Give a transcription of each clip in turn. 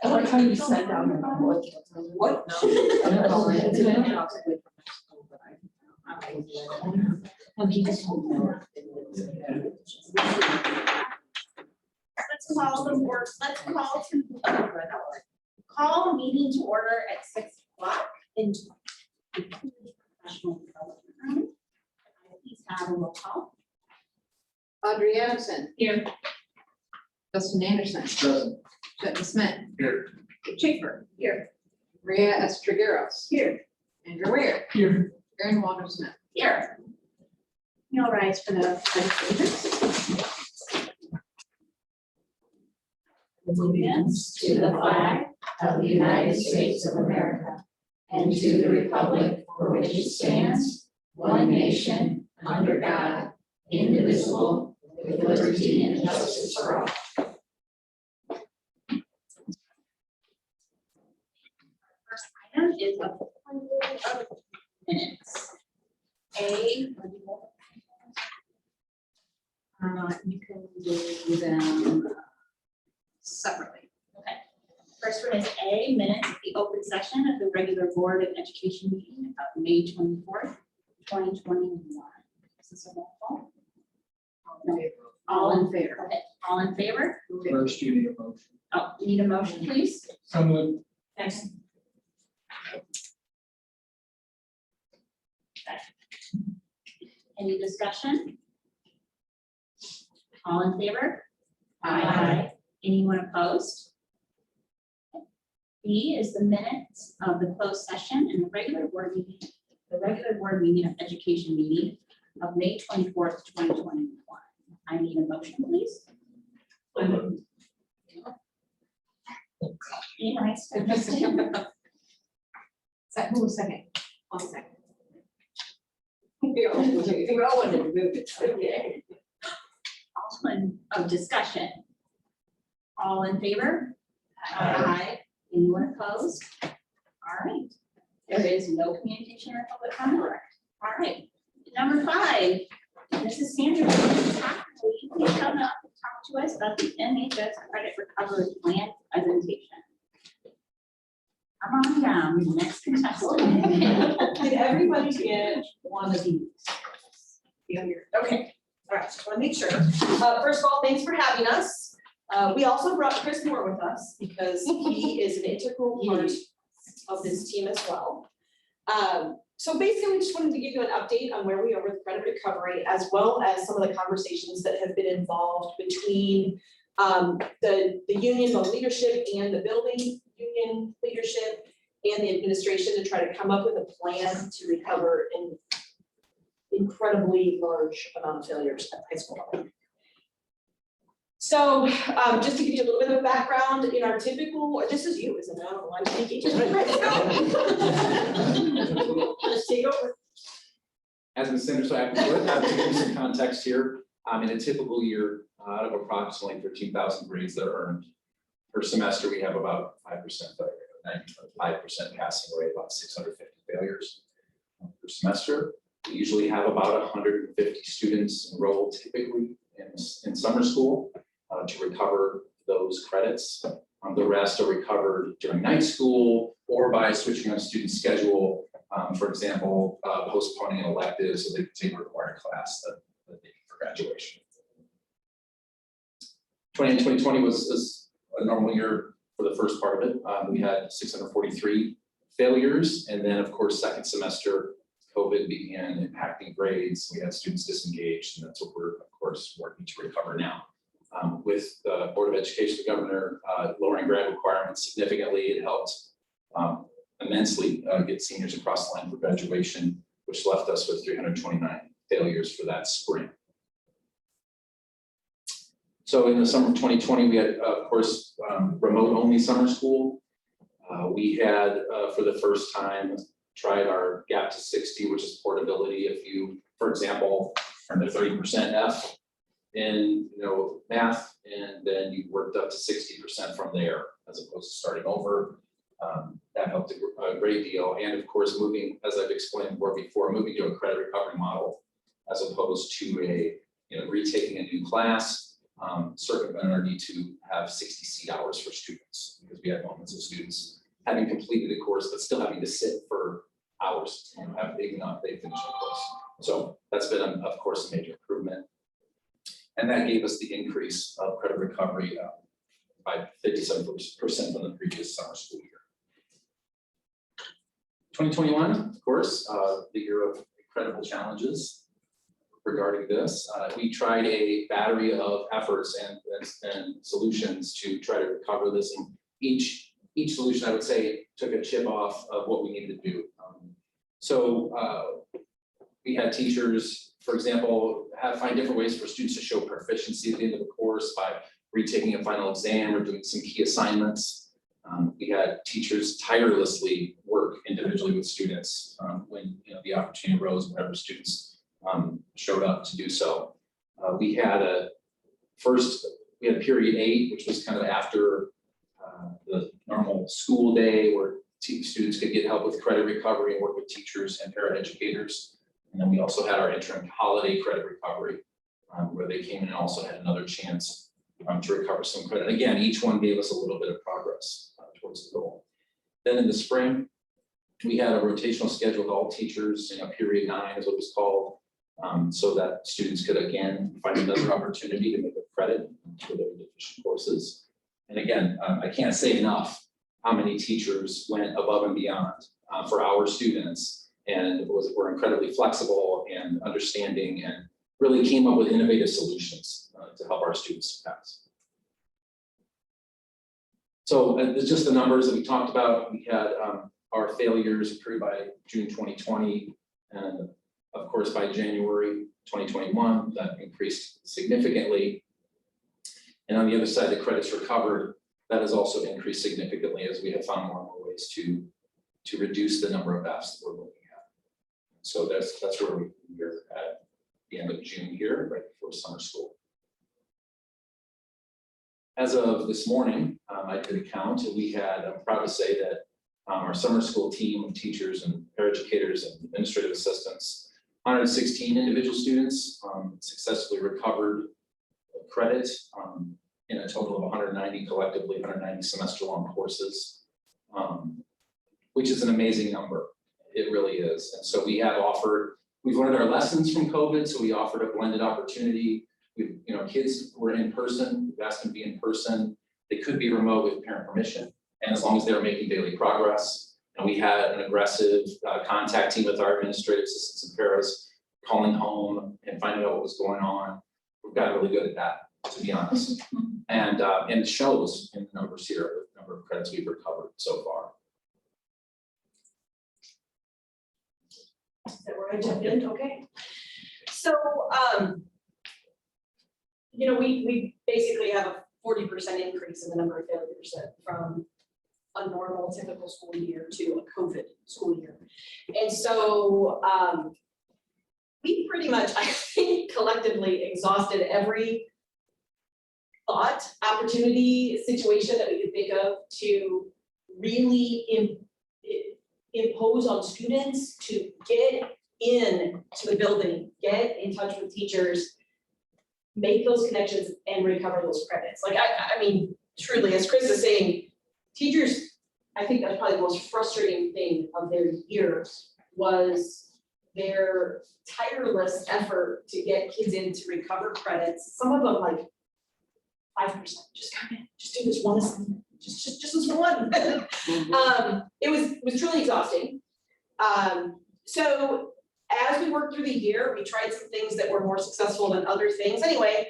I like how you sat down and what? What? No. I don't know. Let's call the board, call a meeting to order at 6 o'clock in professional development room. Please have a roll call. Audrey Anderson. Here. Justin Anderson. Present. Jenny Smith. Here. Schaefer. Here. Maria Estragaros. Here. Andrew Ware. Here. Aaron Walter Smith. Here. You'll rise for the pledge of allegiance. Allegiance to the flag of the United States of America and to the republic for which it stands, one nation, under God, indivisible, with liberty and justice for all. First item is approval of minutes. You can do them separately. Okay. First one is A, minutes of the open session of the regular Board of Education meeting of May 24th, 2021. Is this a roll call? No. All in favor? Okay. All in favor? First, you need a motion. Oh, you need a motion, please? So moved. Thanks. Any discussion? All in favor? Aye. Anyone opposed? B is the minutes of the closed session and the regular board meeting, of education meeting of May 24th, 2021. I need a motion, please. Any nice? Who was second? One second. We all wanted to move it. Okay. Of discussion. All in favor? Aye. Anyone opposed? All right. There is no communication or public comment. All right. Number 5, Mrs. Sandra, will you please come up and talk to us about the NHS credit recovery plan presentation? Come on down, next contestant. Did everybody get one of these? Okay, all right, just want to make sure. First of all, thanks for having us. We also brought Chris Moore with us because he is an integral part of this team as well. So basically, we just wanted to give you an update on where we are with credit recovery, as well as some of the conversations that have been involved between the union, the leadership, and the building union leadership and the administration to try to come up with a plan to recover an incredibly large amount of failures at high school level. So just to give you a little bit of background, in our typical, this is you, isn't it? I don't know why I'm thinking. Let's take over. As Ms. Sanders, so I have to give you some context here. In a typical year, out of approximately 13,000 grades that are earned per semester, we have about 5% failure, 95% passing rate, about 650 failures per semester. We usually have about 150 students enrolled typically in summer school to recover those credits. The rest are recovered during night school or by switching on student schedule. For example, postponing an elective so they can take a required class that they need for graduation. 2020 was a normal year for the first part of it. We had 643 failures, and then of course second semester COVID began impacting grades. We had students disengaged, and that's what we're of course working to recover now. With the Board of Education, the governor lowering grad requirements significantly, it helped immensely get seniors across the line for graduation, which left us with 329 failures for that spring. So in the summer of 2020, we had, of course, remote-only summer school. We had, for the first time, tried our gap to 60, which is portability. If you, for example, earned a 30% F in math, and then you worked up to 60% from there, as opposed to starting over. That helped a great deal. And of course, moving, as I've explained more before, moving to a credit recovery model, as opposed to a retaking a new class circumvent our need to have 60 seat hours for students, because we had moments of students having completed the course, but still having to sit for hours, after they finished the course. So that's been, of course, a major improvement. And that gave us the increase of credit recovery by 57% from the previous summer school year. 2021, of course, the year of incredible challenges regarding this. We tried a battery of efforts and solutions to try to recover this. And each solution, I would say, took a chip off of what we needed to do. We had teachers, for example, find different ways for students to show proficiency at the end of the course by retaking a final exam or doing some key assignments. We had teachers tirelessly work individually with students when the opportunity arose, whenever students showed up to do so. We had period 8, which was kind of after the normal school day, where students could get help with credit recovery and work with teachers and paraeducators. And then we also had our interim holiday credit recovery, where they came in and also had another chance to recover some credit. Again, each one gave us a little bit of progress towards the goal. Then in the spring, we had a rotational schedule with all teachers, period 9 is what it was called, so that students could again find another opportunity to make a credit for their deficient courses. And again, I can't say enough how many teachers went above and beyond for our students, and were incredibly flexible and understanding, and really came up with innovative solutions to help our students pass. So it's just the numbers that we talked about. We had our failures occurred by June 2020, and of course by January 2021, that increased significantly. And on the other side, the credits recovered, that has also increased significantly as we have found more and more ways to reduce the number of Fs that we're looking at. So that's where we're at the end of June here, right before summer school. As of this morning, I did a count, and we had, I'm proud to say that our summer school team of teachers and paraeducators and administrative assistants, 116 individual students successfully recovered credit in a total of 190 collectively, 190 semester-long courses, which is an amazing number. It really is. And so we've learned our lessons from COVID, so we offered a blended opportunity. Kids were in person, we've asked them to be in person. They could be remote with parent permission, and as long as they were making daily progress. And we had an aggressive contact team with our administrative assistants and paras, calling home and finding out what was going on. We've gotten really good at that, to be honest. And it shows in the numbers here, the number of credits we've recovered so far. Is that where I jumped in? Okay. So, we basically have a 40% increase in the number of failures from a normal typical school year to a COVID school year. And so we pretty much, I think, collectively exhausted every thought, opportunity, situation that we could think of to really impose on students to get in to the building, get in touch with teachers, make those connections and recover those credits. Like, I mean, truly, as Chris is saying, teachers, I think that's probably the most frustrating thing of their year was their tireless effort to get kids in to recover credits. Some of them like 5%, just come in, just do this one assignment, just this one. It was truly exhausting. So as we worked through the year, we tried some things that were more successful than other things. Anyway,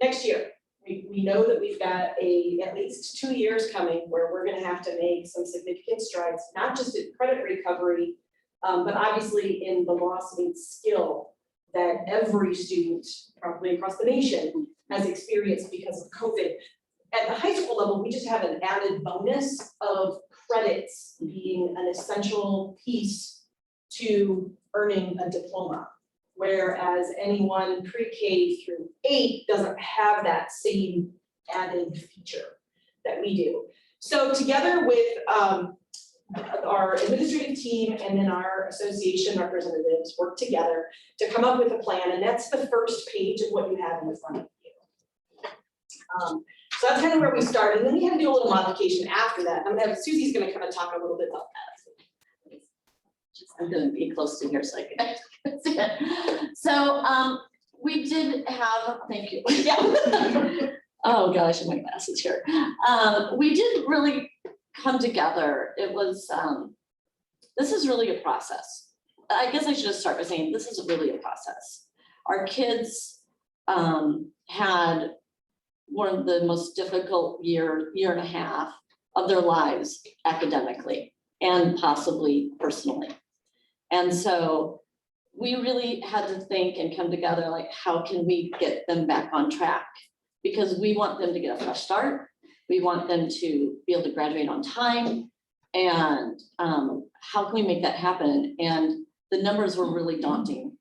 next year, we know that we've got at least 2 years coming where we're gonna have to make some significant strides, not just in credit recovery, but obviously in the loss of skill that every student, probably across the nation, has experienced because of COVID. At the high school level, we just have an added bonus of credits being an essential piece to earning a diploma, whereas anyone pre-K through 8 doesn't have that same added feature that we do. So together with our administrative team and then our association representatives work together to come up with a plan, and that's the first page of what you have in front of you. So that's kind of where we started, and then we had to do a little modification after that. I'm gonna have, Susie's gonna kind of talk a little bit about that. I'm gonna be close to here so I can see it. So, we did have, thank you. Yeah. Oh gosh, I have my glasses here. We did really come together. It was, this is really a process. I guess I should just start by saying this is really a process. Our kids had one of the most difficult year and a half of their lives academically and possibly personally. And so we really had to think and come together, like, how can we get them back on track? Because we want them to get a fresh start. We want them to be able to graduate on time. And how can we make that happen? And the numbers were really daunting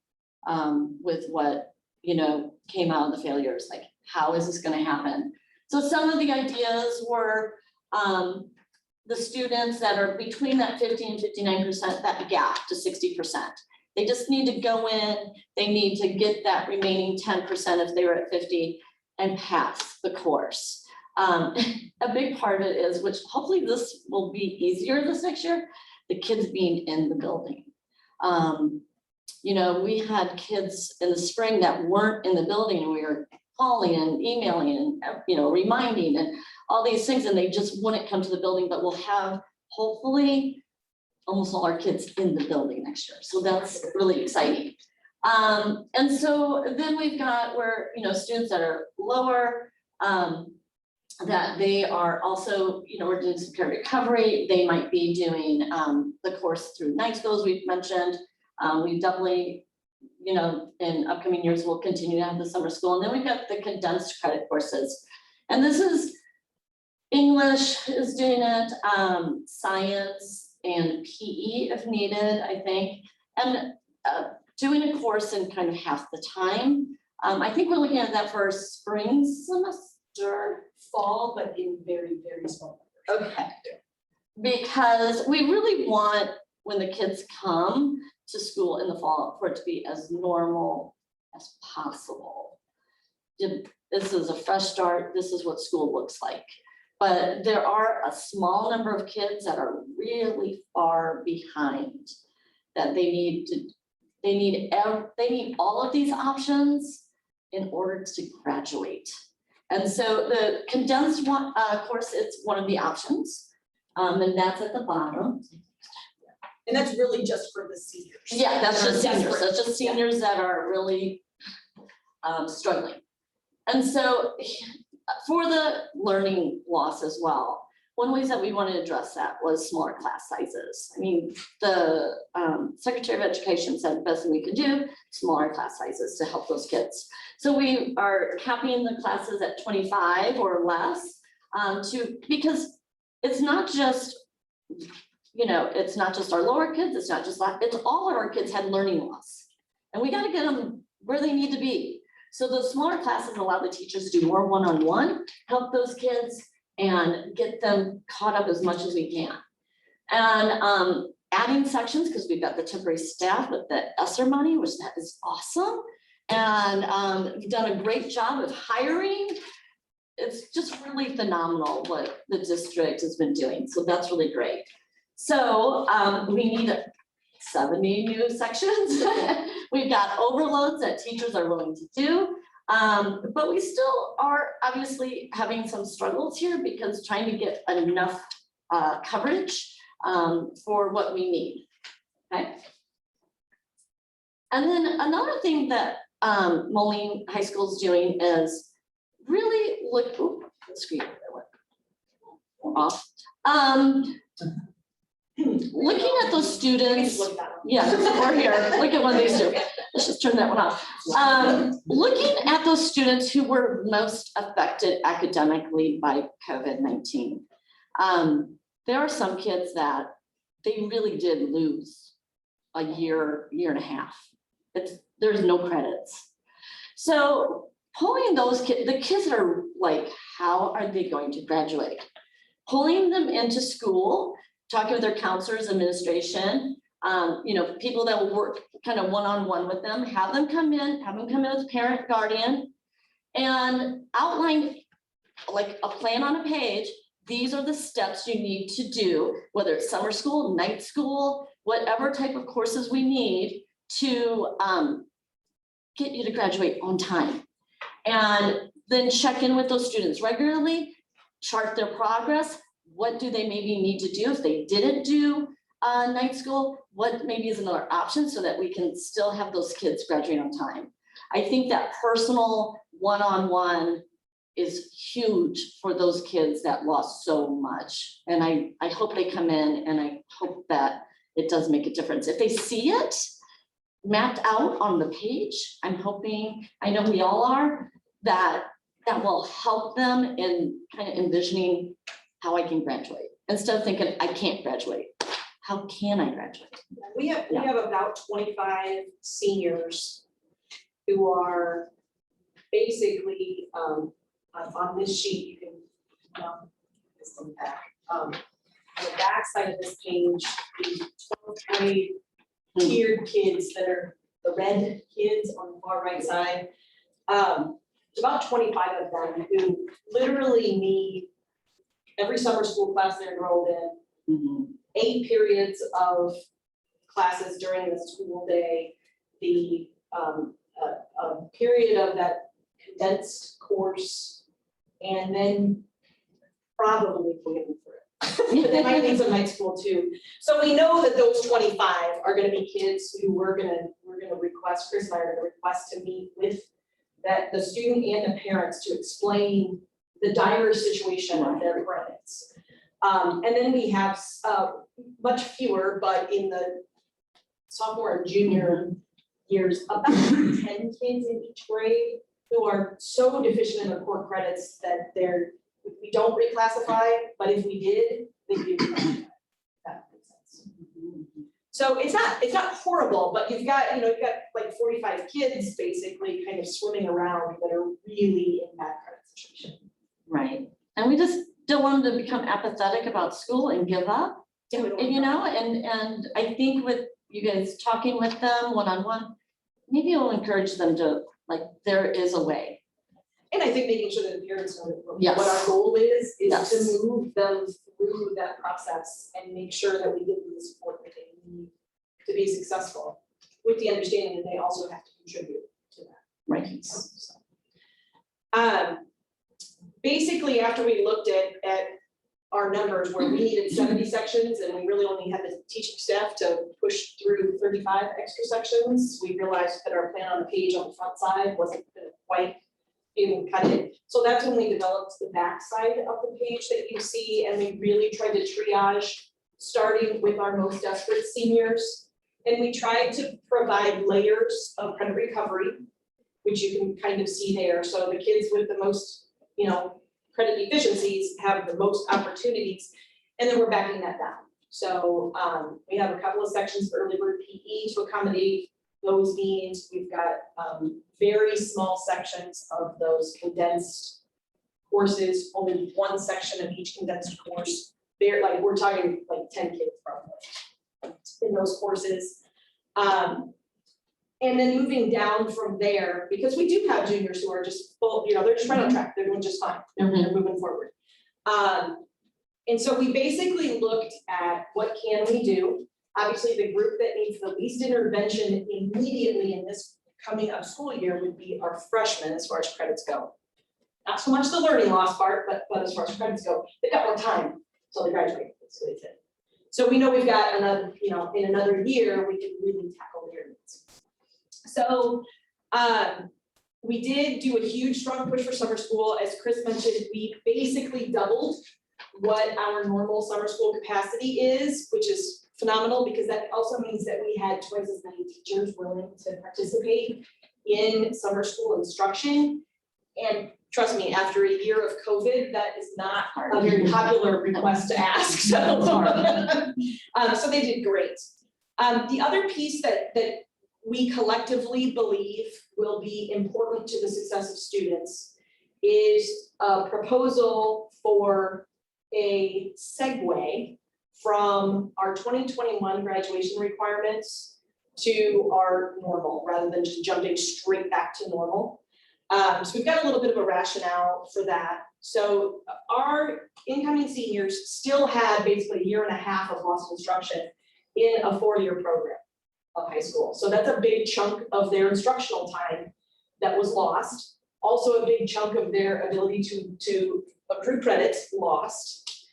with what, you know, came out of the failures, like, how is this gonna happen? So some of the ideas were the students that are between that 50 and 59%, that gap to 60%. They just need to go in, they need to get that remaining 10% if they were at 50 and pass the course. A big part of it is, which hopefully this will be easier this next year, the kids being in the building. You know, we had kids in the spring that weren't in the building, and we were calling and emailing and, you know, reminding and all these things, and they just wouldn't come to the building, but we'll have hopefully almost all our kids in the building next year. So that's really exciting. And so then we've got where, you know, students that are lower, that they are also, you know, we're doing some peer recovery. They might be doing the course through night schools we've mentioned. We definitely, you know, in upcoming years, we'll continue to have the summer school. And then we've got the condensed credit courses. And this is English is doing it, science and PE if needed, I think. And doing a course in kind of half the time. I think we're looking at that for spring semester. Fall, but in very, very small numbers. Okay. Because we really want, when the kids come to school in the fall, for it to be as normal as possible. This is a fresh start. This is what school looks like. But there are a small number of kids that are really far behind, that they need all of these options in order to graduate. And so the condensed one course, it's one of the options, and that's at the bottom. And that's really just for the seniors. Yeah, that's just seniors. Desperate. That's just seniors that are really struggling. And so for the learning loss as well, one of the ways that we wanted to address that was smaller class sizes. I mean, the Secretary of Education said the best thing we could do, smaller class sizes to help those kids. So we are capping the classes at 25 or less because it's not just, you know, it's not just our lower kids, it's not just that, it's all of our kids had learning loss. And we got to get them where they need to be. So the smaller classes allow the teachers to do more one-on-one, help those kids and get them caught up as much as we can. And adding sections, because we've got the temporary staff with the ESSER money, which that is awesome. And we've done a great job of hiring. It's just really phenomenal what the district has been doing. So that's really great. So we need 70 new sections. We've got overloads that teachers are willing to do. But we still are obviously having some struggles here because trying to get enough coverage for what we need, okay? And then another thing that Moline High School is doing is really look, ooh, the screen went off. Looking at those students, yeah, we're here, look at one of these two. Let's just turn that one off. Looking at those students who were most affected academically by COVID-19, there are some kids that they really did lose a year and a half. There's no credits. So pulling those kids, the kids that are like, how are they going to graduate? Pulling them into school, talking with their counselors, administration, you know, people that will work kind of one-on-one with them, have them come in as parent, guardian, and outline like a plan on a page. These are the steps you need to do, whether it's summer school, night school, whatever type of courses we need to get you to graduate on time. And then check in with those students regularly, chart their progress. What do they maybe need to do if they didn't do night school? What maybe is another option so that we can still have those kids graduate on time? I think that personal one-on-one is huge for those kids that lost so much. And I hope they come in and I hope that it does make a difference. If they see it mapped out on the page, I'm hoping, I know we all are, that will help them in kind of envisioning how I can graduate. Instead of thinking, I can't graduate, how can I graduate? We have about 25 seniors who are basically, on this sheet, you can, this one back. On the back side of this page, the 12th grade tiered kids that are the red kids on the far right side. There's about 25 of them who literally need every summer school class they're enrolled in, 8 periods of classes during the school day, the a period of that condensed course, and then probably pulling through. But they might need some night school too. So we know that those 25 are gonna be kids who we're gonna request, Chris and I are gonna request to meet with the student and the parents to explain the dire situation of their credits. And then we have much fewer, but in the sophomore and junior years, about 10 kids in each grade who are so deficient in their core credits that we don't reclassify, but if we did, they'd be reclassified. That makes sense. So it's not horrible, but you've got like 45 kids basically kind of swimming around that are really in bad credit situation. Right, and we just don't want them to become apathetic about school and give up. And I think with you guys talking with them one-on-one, maybe it'll encourage them to, like, there is a way. And I think making sure that the parents know that Yes. what our goal is Yes. to move them through that process and make sure that we give them the support that they need to be successful, with the understanding that they also have to contribute to that. Right. So, basically, after we looked at our numbers where we needed 70 sections and we really only had the teaching staff to push through 35 extra sections, we realized that our plan on the page on the front side wasn't gonna quite even cut it. So that's when we developed the back side of the page that you see, and we really tried to triage, starting with our most desperate seniors. And we tried to provide layers of credit recovery, which you can kind of see there. So the kids with the most, credit deficiencies have the most opportunities, and then we're backing that down. So we have a couple of sections for early bird PE to accommodate those needs. We've got very small sections of those condensed courses, only one section of each condensed course. We're talking like 10 kids probably in those courses. And then moving down from there, because we do have juniors who are just full, they're just right on track, they're doing just fine, they're moving forward. And so we basically looked at what can we do. Obviously, the group that needs the least intervention immediately in this coming up school year would be our freshmen as far as credits go. Not so much the learning loss part, but as far as credits go, they've got more time until they graduate, that's what they said. So we know we've got another, in another year, we can really tackle their needs. So we did do a huge strong push for summer school. As Chris mentioned, we basically doubled what our normal summer school capacity is, which is phenomenal because that also means that we had twice as many teachers willing to participate in summer school instruction. And trust me, after a year of COVID, that is not a very popular request to ask. So they did great. The other piece that we collectively believe will be important to the success of students is a proposal for a segue from our 2021 graduation requirements to our normal, rather than just jumping straight back to normal. So we've got a little bit of a rationale for that. So our incoming seniors still had basically a year and a half of lost instruction in a 4-year program of high school. So that's a big chunk of their instructional time that was lost. Also a big chunk of their ability to accrue credits lost.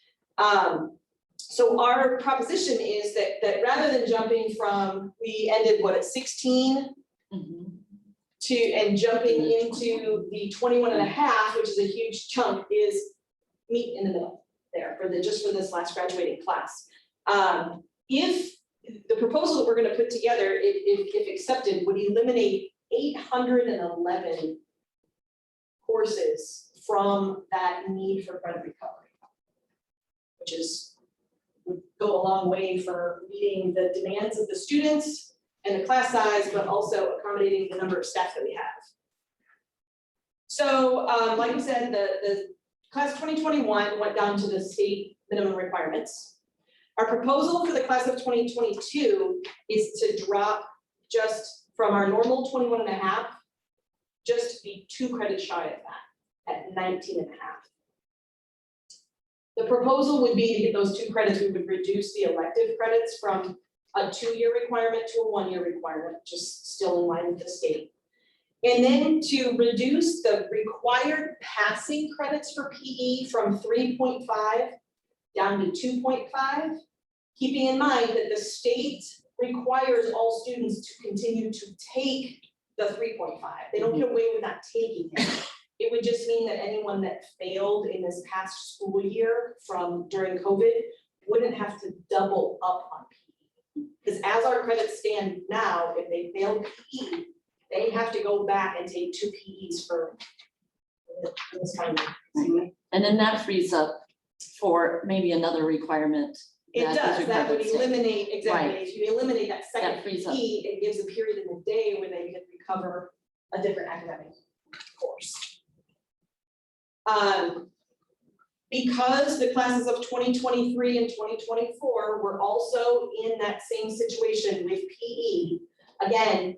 So our proposition is that rather than jumping from, we ended what, at 16 and jumping into the 21 and a half, which is a huge chunk, is meet in the middle there for just for this last graduating class. If the proposal that we're going to put together, if accepted, would eliminate 811 courses from that need for credit recovery, which would go a long way for meeting the demands of the students and the class size, but also accommodating the number of staff that we have. So, like we said, the class 2021 went down to the state minimum requirements. Our proposal for the class of 2022 is to drop just from our normal 21 and a half, just to be 2 credits shy of that at 19 and a half. The proposal would be to get those 2 credits, we would reduce the elective credits from a 2-year requirement to a 1-year requirement, just still in line with the state. And then to reduce the required passing credits for PE from 3.5 down to 2.5, keeping in mind that the state requires all students to continue to take the 3.5. They don't get away with not taking it. It would just mean that anyone that failed in this past school year from during COVID wouldn't have to double up on PE. Because as our credits stand now, if they failed PE, they have to go back and take 2 PEs for this kind of thing. And then that frees up for maybe another requirement. It does, that would required state. eliminate, exactly, Right. if you eliminate that second That frees up. PE, it gives a period in the day where they can recover a different academic course. Because the classes of 2023 and 2024 were also in that same situation with PE, again,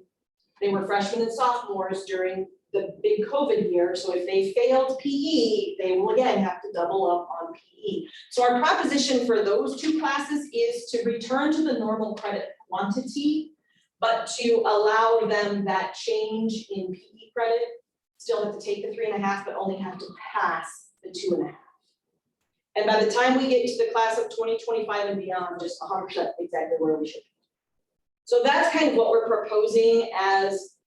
they were freshmen and sophomores during the big COVID year, so if they failed PE, they will again have to double up on PE. So our proposition for those 2 classes is to return to the normal credit quantity, but to allow them that change in PE credit, still have to take the 3.5, but only have to pass the 2.5. And by the time we get to the class of 2025 and beyond, just 100% exactly where we should be. So that's kind of what we're proposing as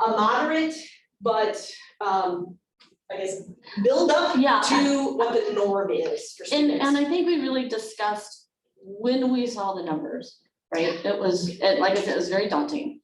a moderate, but I guess build up Yeah. to what the norm is for students. And I think we really discussed when we saw the numbers, right? It was, like I said, it was very daunting.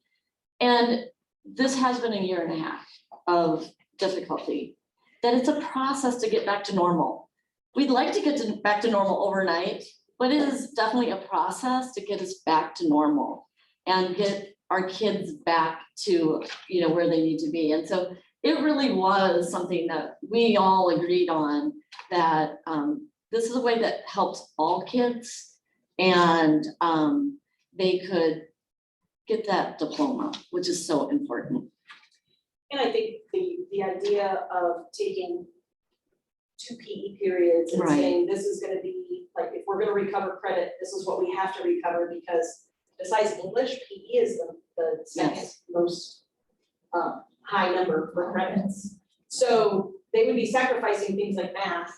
And this has been a year and a half of difficulty, that it's a process to get back to normal. We'd like to get back to normal overnight, but it is definitely a process to get us back to normal and get our kids back to, where they need to be. And so it really was something that we all agreed on, that this is a way that helps all kids, and they could get that diploma, which is so important. And I think the idea of taking 2 PE periods and Right. saying this is gonna be, like, if we're gonna recover credit, this is what we have to recover, because besides English, PE is the second Yes. most high number for credits. So they would be sacrificing things like math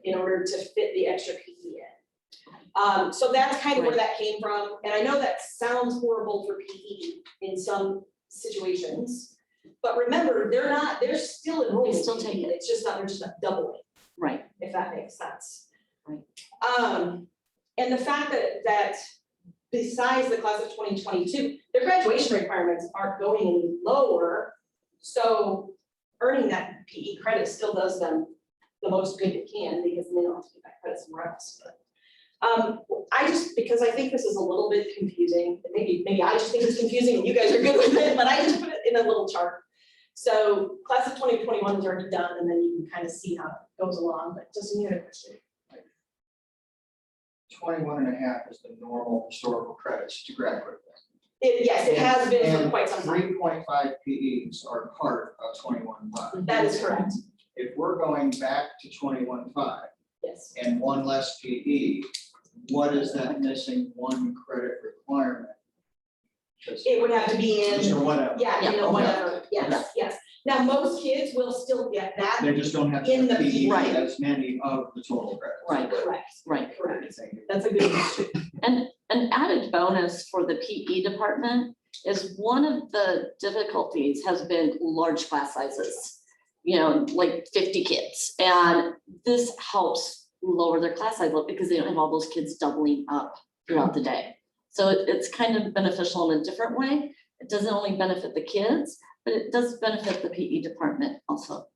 in order to fit the extra PE in. So that's kind of where that came from, and I know that sounds horrible for PE in some situations, but remember, they're still enrolled in still PE. take it. It's just not, they're just not doubling, Right. if that makes sense. Right. And the fact that besides the class of 2022, their graduation requirements aren't going any lower, so earning that PE credit still does them the most good it can, because they don't have to get that credit somewhere else. But because I think this is a little bit confusing, maybe I just think it's confusing and you guys are good with it, but I just put it in a little chart. So class of 2021 is already done, and then you can kind of see how it goes along, but just any other question. 21 and a half is the normal historical credits to graduate with. Yes, it has been for quite some time. 3.5 PEs are part of 21.5. That is correct, If we're going back to 21.5 yes. and one less PE, what is that missing one credit requirement? Just- It would have to be in, Or whatever. yeah, you know, Okay. whatever, yes, yes. Now, most kids will still get that. They just don't have to In have the PE Right. as many of the total credits. Right, Correct, right. correct. That's a good question. And an added bonus for the PE department is one of the difficulties has been large class sizes. You know, like 50 kids, and this helps lower their class size because they don't have all those kids doubling up throughout the day. So it's kind of beneficial in a different way. It doesn't only benefit the kids, but it does benefit the PE department also.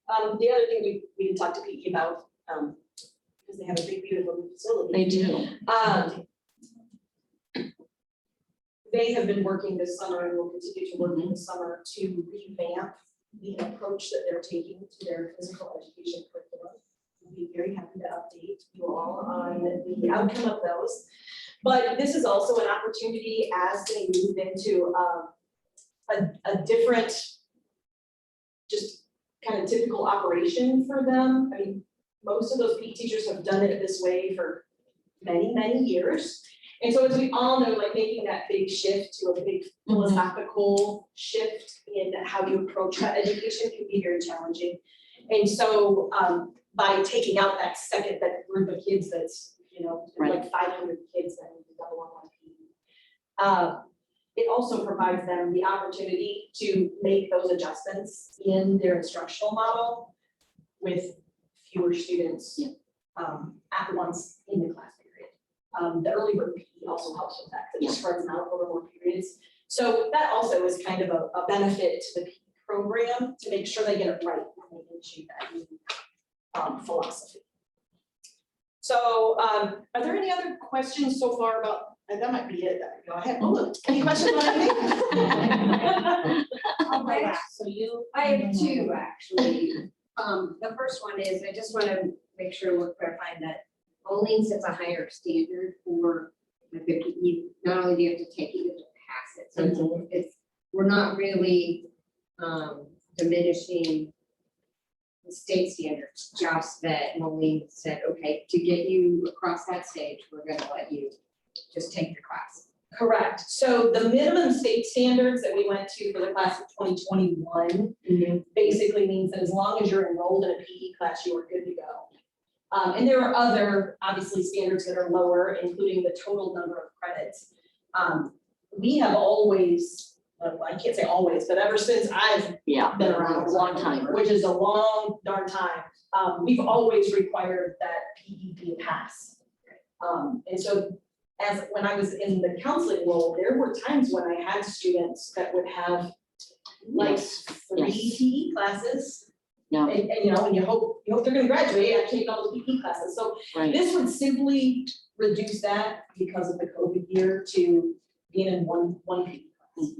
The other thing we did talk to PE about, because they have a big beautiful facility. They do. They have been working this summer and will continue to work this summer to revamp the approach that they're taking to their physical education curriculum. We'll be very happy to update you all on the outcome of those. But this is also an opportunity as they move into a different, just kind of typical operation for them. I mean, most of those PE teachers have done it this way for many, many years. And so as we all know, like making that big shift to a big philosophical shift in how you approach that education can be very challenging. And so by taking out that group of kids that's, you know, like 500 kids that need to double on PE. It also provides them the opportunity to make those adjustments in their instructional model with fewer students at once in the class period. The early bird PE also helps with that, because it just spreads them out over more periods. So that also is kind of a benefit to the PE program to make sure they get it right when they achieve that new philosophy. So are there any other questions so far about, and that might be it, go ahead. Oh, any questions on anything? Okay, so I have two, actually. The first one is, I just want to make sure we're clarifying that Moline sets a higher standard for the PE. Not only do you have to take it, you have to pass it. So it's, we're not really diminishing the state standards, just that Moline said, okay, to get you across that stage, we're gonna let you just take the class. Correct. So the minimum state standards that we went to for the class of 2021 basically means that as long as you're enrolled in a PE class, you are good to go. And there are other, obviously, standards that are lower, including the total number of credits. We have always, well, I can't say always, but ever since I've been around, a long time. which is a long darn time, we've always required that PE be a pass. And so when I was in the counseling role, there were times when I had students that would have like three PE classes. Yeah. And you know, and you hope they're gonna graduate after taking all those PE classes. So Right. this would simply reduce that because of the COVID year to being in one PE class.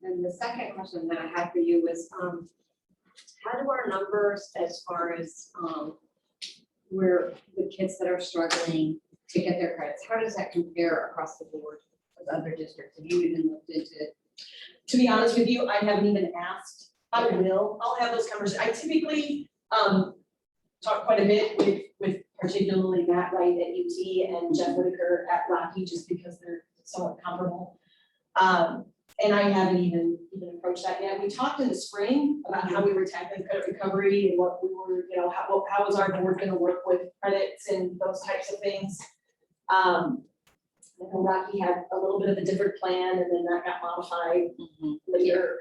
And the second question that I had for you was, how do our numbers as far as where the kids that are struggling to get their credits, how does that compare across the board with other districts? Have you even looked into it? To be honest with you, I haven't even asked. I will. I'll have those conversations. I typically talk quite a bit with particularly Matt Wright at UT and Jeff Whitaker at Rocky, just because they're somewhat comparable. And I haven't even approached that yet. We talked in the spring about how we were tackling credit recovery and what we were, you know, how was our board gonna work with credits and those types of things. I know Rocky had a little bit of a different plan, and then that got modified later.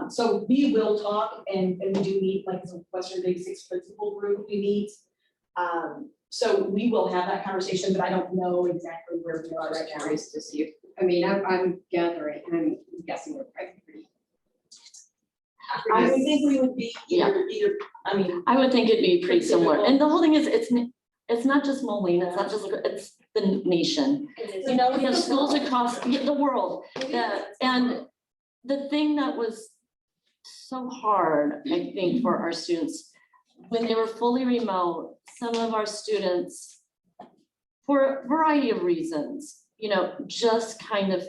So we will talk, and we do meet, like, as a Western Basics principal group, we meet. So we will have that conversation, but I don't know exactly where we are right now. Curious to see if, I mean, I'm gathering, I'm guessing we're probably pretty. I would think we would be either, I mean, I would think it'd be pretty similar. And the whole thing is, it's not just Moline, it's not just, it's the nation. You know, we have schools across the world. And the thing that was so hard, I think, for our students, when they were fully remote, some of our students, for a variety of reasons, you know, just kind of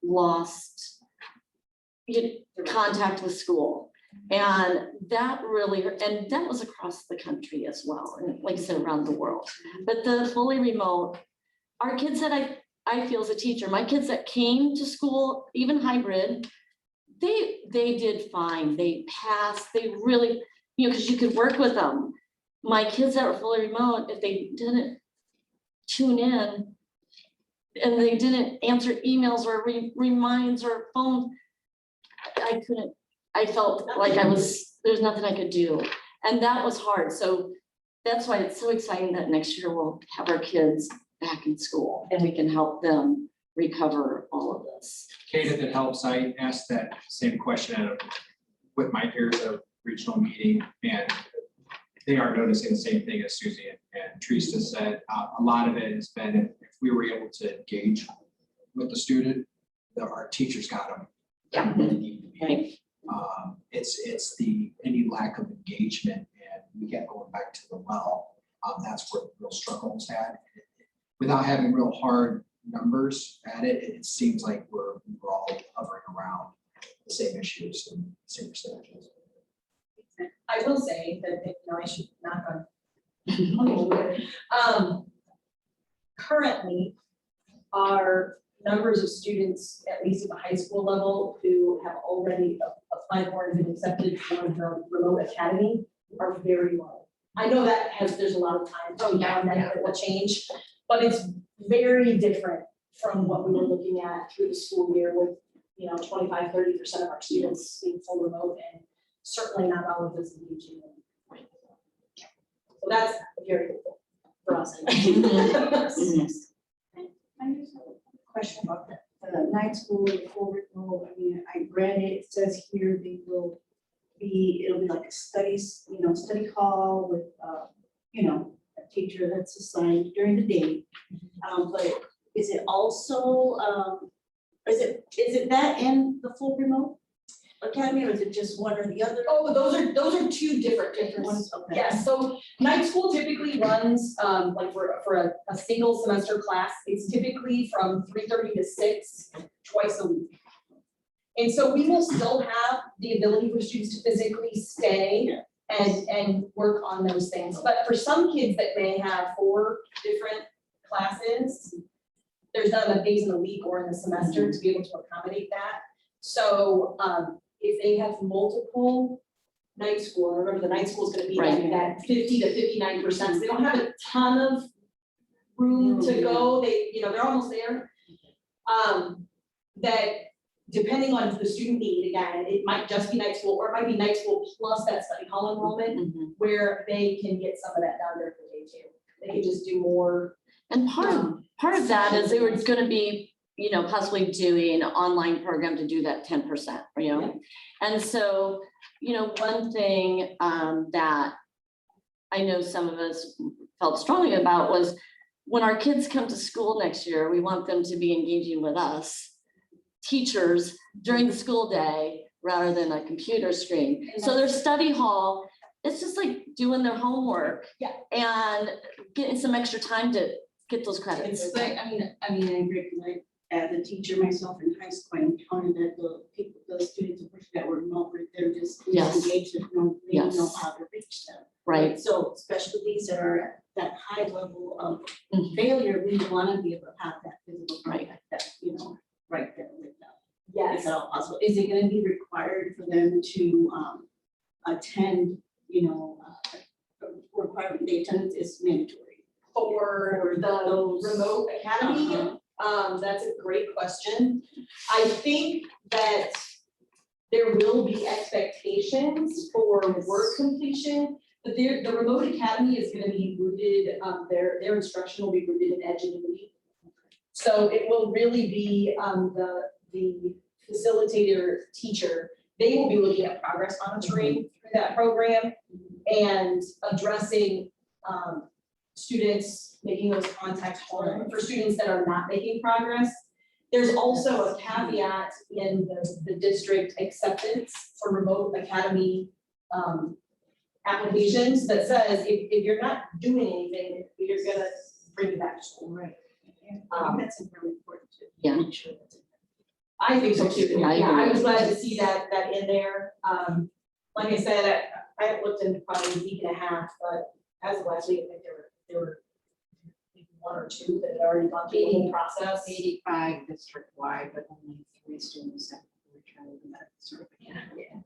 lost contact with school. And that really, and that was across the country as well, and like I said, around the world. But the fully remote, our kids that I feel as a teacher, my kids that came to school, even hybrid, they did fine. They passed, they really, because you could work with them. My kids that were fully remote, if they didn't tune in and they didn't answer emails or reminds or phone, I felt like there's nothing I could do. And that was hard. So that's why it's so exciting that next year we'll have our kids back in school and we can help them recover all of this. Kate, if it helps, I asked that same question with my peers at a regional meeting, and they are noticing the same thing as Susie and Teresa said. A lot of it has been if we were able to engage with the student, our teachers got them. Yeah. Where they need to be. Right. It's any lack of engagement, and we get going back to the well. That's where the real struggle is had. Without having real hard numbers at it, it seems like we're all hovering around the same issues and same percentages. I will say that, I should knock on. Currently, our numbers of students, at least at the high school level, who have already applied for and been accepted for the remote academy are very low. I know that there's a lot of time now and then that will change, but it's very different from what we were looking at through the school year with, 25, 30% of our students being full remote, and certainly not all of us engaging. So that's very helpful for us. Yes. I just have a question about that. The night school, the full remote, I mean, I read it, it says here it'll be like a study hall with, a teacher that's assigned during the day. But is it also, is it that and the full remote academy, or is it just one or the other? Oh, those are two different ones. Okay. Yes, so night school typically runs, like for a single semester class, it's typically from 3:30 to 6, twice a week. And so we will still have the ability for students to physically stay and work on those things. But for some kids that may have 4 different classes, there's not enough days in the week or in the semester to be able to accommodate that. So if they have multiple night school, and remember the night school is going to be Right. like that 50 to 59%. So they don't have a ton of room to go. They're almost there. That depending on the student need, again, it might just be night school, or it might be night school plus that study hall enrollment, Mhm. where they can get some of that done during the day too. They can just do more. And part of that is they were gonna be, possibly doing an online program to do that 10%, Yeah. And so, one thing that I know some of us felt strongly about was when our kids come to school next year, we want them to be engaging with us, teachers, during the school day rather than a computer screen. So their study hall, it's just like doing their homework. Yeah. And getting some extra time to get those credits. It's like, I agree, because as a teacher myself in high school, I encountered that the students that were remote, they're just Yes. engaged, they don't know Yes. how to reach them. Right. So especially these that are at that high level of Mhm. failure, we want to be able to have that physical Right. contact, that, right there with them. Yes. If at all possible. Is it gonna be required for them to attend, requirement, the attendance is mandatory? For the remote academy, that's a great question. I think that there will be expectations for work completion, but the remote academy is gonna be rooted, their instruction will be rooted in edgenuity. So it will really be, the facilitator teacher, they will be looking at progress monitoring through that program and addressing, students making those contacts home for students that are not making progress. There's also a caveat in the district acceptance for remote academy applications that says if you're not doing anything, you're gonna bring you back to school. Right. I think that's really important to Yeah. make sure that's. I think so too. I Yeah, I agree. was glad to see that in there. Like I said, I haven't looked in probably a week and a half, but as of last week, I think there were maybe one or two that had already gone through the whole process. 85 district-wide, but only 3 students have returned the medical certificate. Yeah.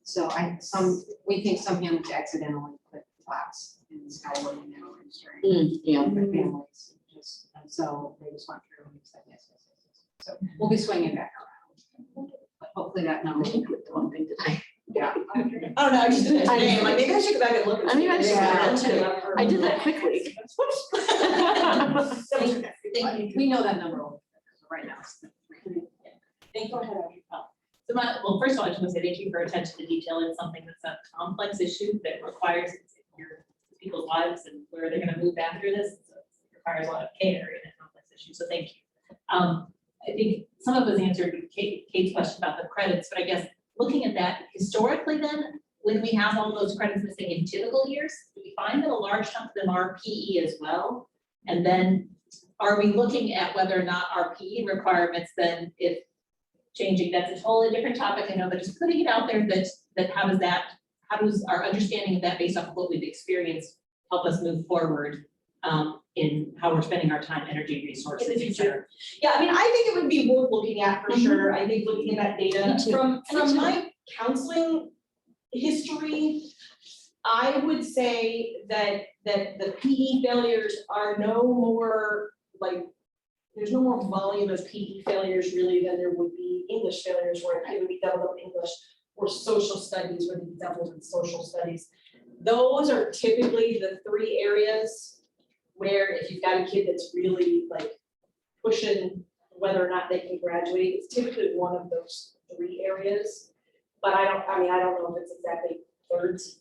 So we think some families accidentally put class in Skyward and now registering Yeah. their families. And so they just went through and said yes. So we'll be swinging back around. But hopefully that number will get the one thing today. Yeah. I don't know, I just did it today. I'm like, maybe I should go back and look. and I mean, see I if just there's did that a- too. I did that quickly. We know that number will, right now. It's 3. Go ahead, Audrey. So well, first of all, I just want to say thank you for attention to detail in something that's a complex issue that requires your people's lives and where they're gonna move after this. So it requires a lot of care in a complex issue, so thank you. I think some of us answered Kate's question about the credits, but I guess looking at that historically then, when we have all those credits missing in typical years, do we find that a large chunk of them are PE as well? And then are we looking at whether or not our PE requirements then, if changing, that's a totally different topic, I know, but just putting it out there that how does our understanding of that based off of what we've experienced help us move forward in how we're spending our time, energy, resources, et cetera? Yeah, I mean, I think it would be worth looking at for sure. I think looking at that data Me too. from Me too. my counseling history, I would say that the PE failures are no more like, there's no more volume of PE failures really than there would be English failures where it would be doubled up English, or social studies where it would be doubled in social studies. Those are typically the 3 areas where if you've got a kid that's really like pushing whether or not they can graduate, it's typically one of those 3 areas. But I don't know if it's exactly thirds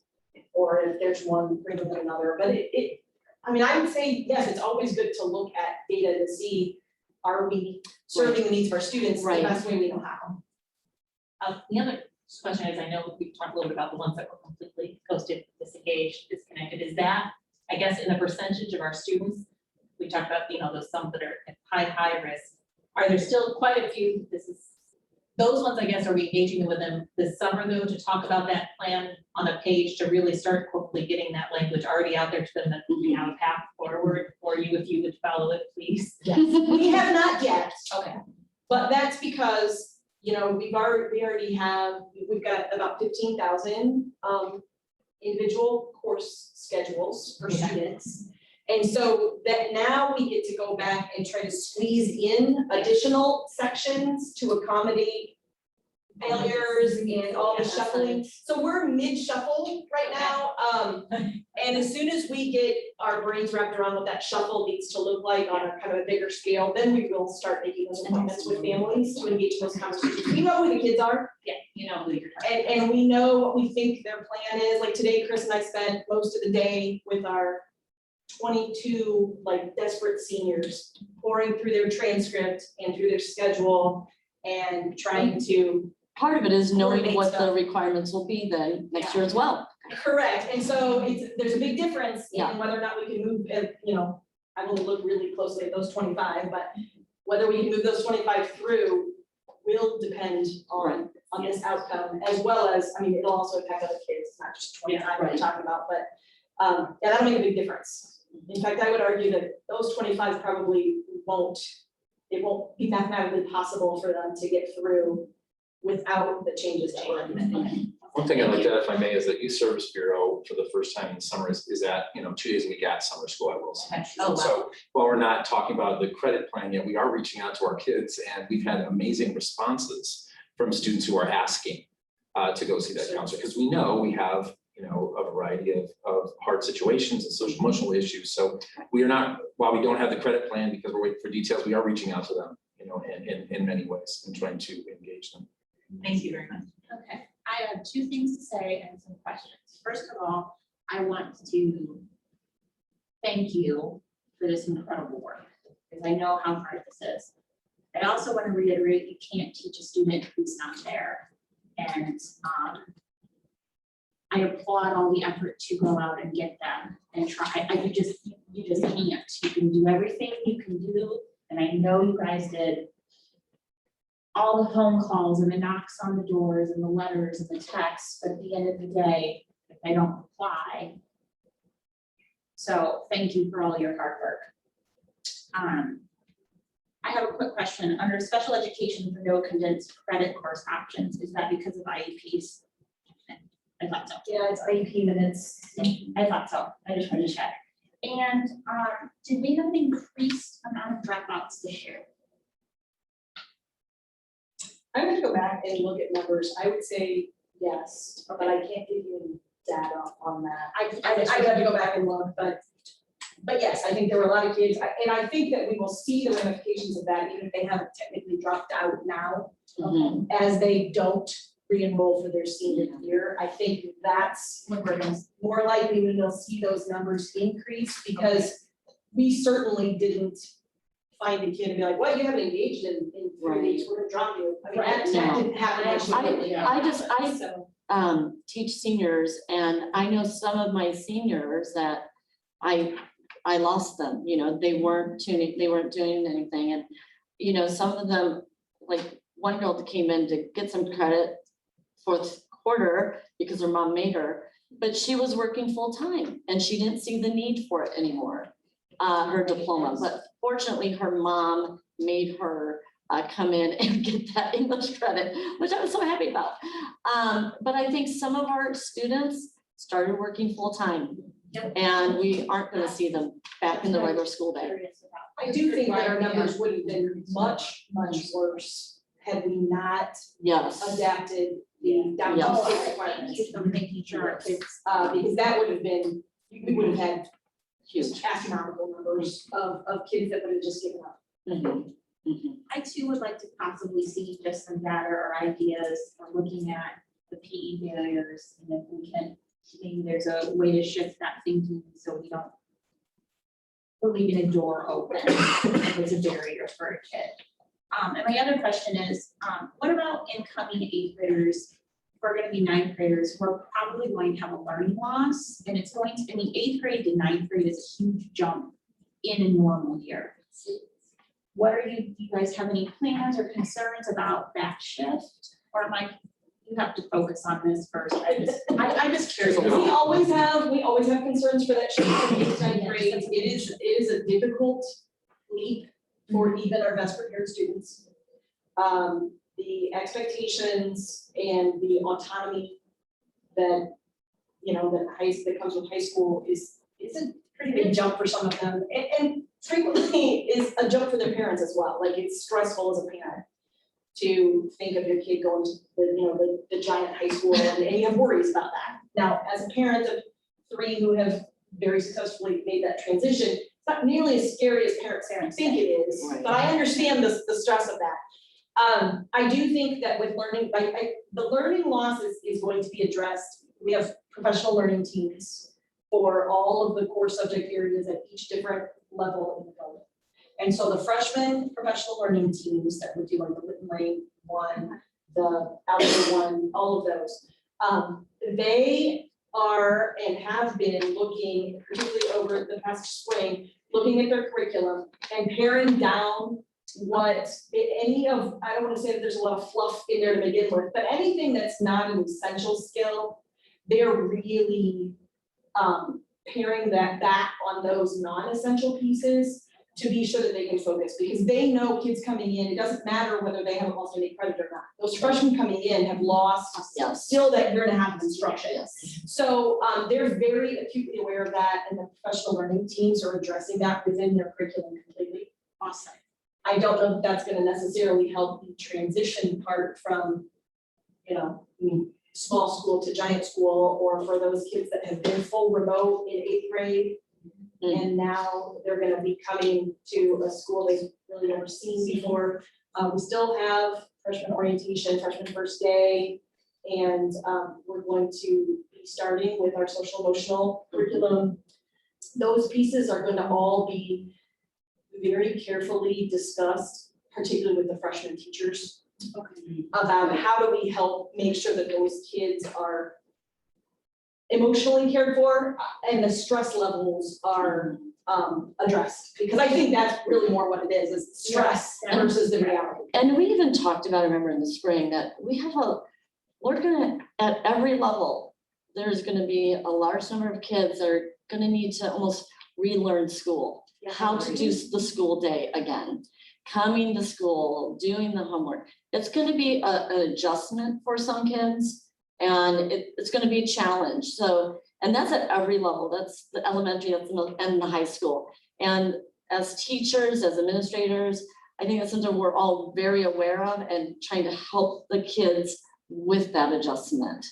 or if there's one greater than another, but I would say, yes, it's always good to look at data to see, are we serving the needs of our students the Right. best way we know how? The other question is, I know we've talked a little bit about the ones that were completely ghosted, disengaged, disconnected. Is that, I guess, in the percentage of our students, we talked about, those some that are at high risk. Are there still quite a few, those ones, I guess, are we engaging with them this summer though, to talk about that plan on a page to really start hopefully getting that language already out there to them that we have a path forward for you, if you would follow it, please? We have not yet, Okay. but that's because, we've got about 15,000 individual course schedules for Yeah. students. And so that now we get to go back and try to squeeze in additional sections to accommodate failures and all the shuffling. So we're mid-shuffle right now. And as soon as we get our brains wrapped around what that shuffle needs to look like on a kind of a bigger scale, then we will start making those appointments with families to engage those conversations. We know who the kids are. Yeah, you know who you're talking And we know what we think their plan is. Like today, Chris and I spent most of the day with our 22 like desperate seniors, pouring through their transcript and through their schedule and trying to. Part of it is knowing Coordinate what the stuff. requirements will be then next year as well. Correct, and so there's a big difference Yeah. in whether or not we can move, I've only looked really closely at those 25, but whether we can move those 25 through will depend on this outcome, as well as, it'll also impact other kids, it's not just 25 we're right. talking about, but that'll make a big difference. In fact, I would argue that those 25 probably it won't be mathematically possible for them to get through without the changes that we're implementing. One thing I'd like to add, if I may, is that Youth Service Bureau, for the first time in the summer, is at, 2 days a week at summer school, I will say. about. Oh, wow. So while we're not talking about the credit plan yet, we are reaching out to our kids, and we've had amazing responses from students who are asking to go see that counselor, because we know we have, a variety of hard situations and social emotional issues. So we are not, while we don't have the credit plan because we're waiting for details, we are reaching out to them, in many ways and trying to engage them. Thank you very much. Okay, I have 2 things to say and some questions. First of all, I want to thank you for this incredible work, because I know how hard this is. I also want to reiterate, you can't teach a student who's not there. And I applaud all the effort to go out and get them and try. You just can't. You can do everything you can do, and I know you guys did all the phone calls and the knocks on the doors and the letters and the texts, but at the end of the day, if they don't reply. So thank you for all your hard work. I have a quick question. Under special education for no condensed credit course options, is that because of IEPs? I thought so. Yeah, it's IEP minutes. I thought so. I just wanted to check. And did we have an increased amount of dropouts this year? I'm gonna go back and look at numbers. I would say yes, but I can't give you any data on that. I'd have to go back and look, but yes, I think there were a lot of kids, and I think that we will see the ramifications of that, even if they haven't technically dropped out now. Mhm. As they don't re-enroll for their senior year, I think that's When we're gonna, more likely when we'll see those numbers increase, because we certainly didn't find a kid and be like, well, you haven't engaged in 3 weeks, we're gonna drop you. I mean, that No. didn't happen. Absolutely. I teach seniors, and I know some of my seniors that I lost them, you know, they weren't doing anything, and, you know, some of them, like, one girl that came in to get some credit fourth quarter because her mom made her, but she was working full-time, and she didn't see the need for it anymore, her diploma, but fortunately, her mom made her come in and get that English credit, which I was so happy about. But I think some of our students started working full-time. Yep. And we aren't gonna see them back in the regular school day. curious about. I do think that our numbers would have been much, much worse had we not Yes, adapted the down to Yeah. Oh, state thank requirements. you for making sure our kids. Because that would have been, we would have had huge. just astronomical numbers of kids that would have just given up. Mhm, mhm. I too would like to possibly see just some data or ideas for looking at the PE barriers, and if we can, maybe there's a way to shift that thinking so we don't. We're leaving a door open if it's a barrier for a kid. And my other question is, what about incoming 8th graders? We're gonna be 9th graders, we're probably going to have a learning loss, and it's going to, I mean, 8th grade to 9th grade is a huge jump in a normal year. What are do you guys have any plans or concerns about that shift? Or am I, you have to focus on this first, I'm just curious, we always have concerns for that shift from 8th to 9th grade. It is a difficult leap for even our best prepared students. The expectations and the autonomy that, you know, that comes with high school is a pretty big jump for some of them, and frequently is a jump for their parents as well. Like, it's stressful as a parent to think of your kid going to the giant high school, and you have worries about that. Now, as a parent of 3 who have very successfully made that transition, it's not nearly as scary as parents think it is, Right. but I understand the stress of that. I do think that with learning, the learning loss is going to be addressed. We have professional learning teams for all of the core subject areas at each different level in the building. And so the freshman professional learning teams that would do like the Witten Lane one, the Algebra one, all of those, they are and have been looking, particularly over the past spring, looking at their curriculum and paring down what any of, I don't want to say that there's a lot of fluff in there to begin with, but anything that's not an essential skill, they're really paring that back on those non-essential pieces to be sure that they can focus, because they know kids coming in, it doesn't matter whether they haven't lost any credit or not. Those freshmen coming in have lost Yes. still that year and a half of instruction. Yes. So they're very acutely aware of that, and the professional learning teams are addressing that within their curriculum completely. Awesome. I don't know if that's gonna necessarily help the transition part from, small school to giant school, or for those kids that have been full remote in 8th grade. And now they're gonna be coming to a school they've really never seen before. We still have freshman orientation, freshman first day, and we're going to be starting with our social emotional curriculum. Those pieces are going to all be very carefully discussed, particularly with the freshman teachers, about how do we help make sure that those kids are emotionally cared for and the stress levels are addressed, because I think that's really more what it is stress versus the reality. And we even talked about, I remember in the spring, that we're gonna, at every level, there's gonna be a large number of kids that are gonna need to almost relearn school. How to do the school day again, coming to school, doing the homework. It's gonna be an adjustment for some kids, and it's gonna be a challenge. So, and that's at every level. That's the elementary, that's the middle, and the high school. And as teachers, as administrators, I think that's something we're all very aware of and trying to help the kids with that adjustment.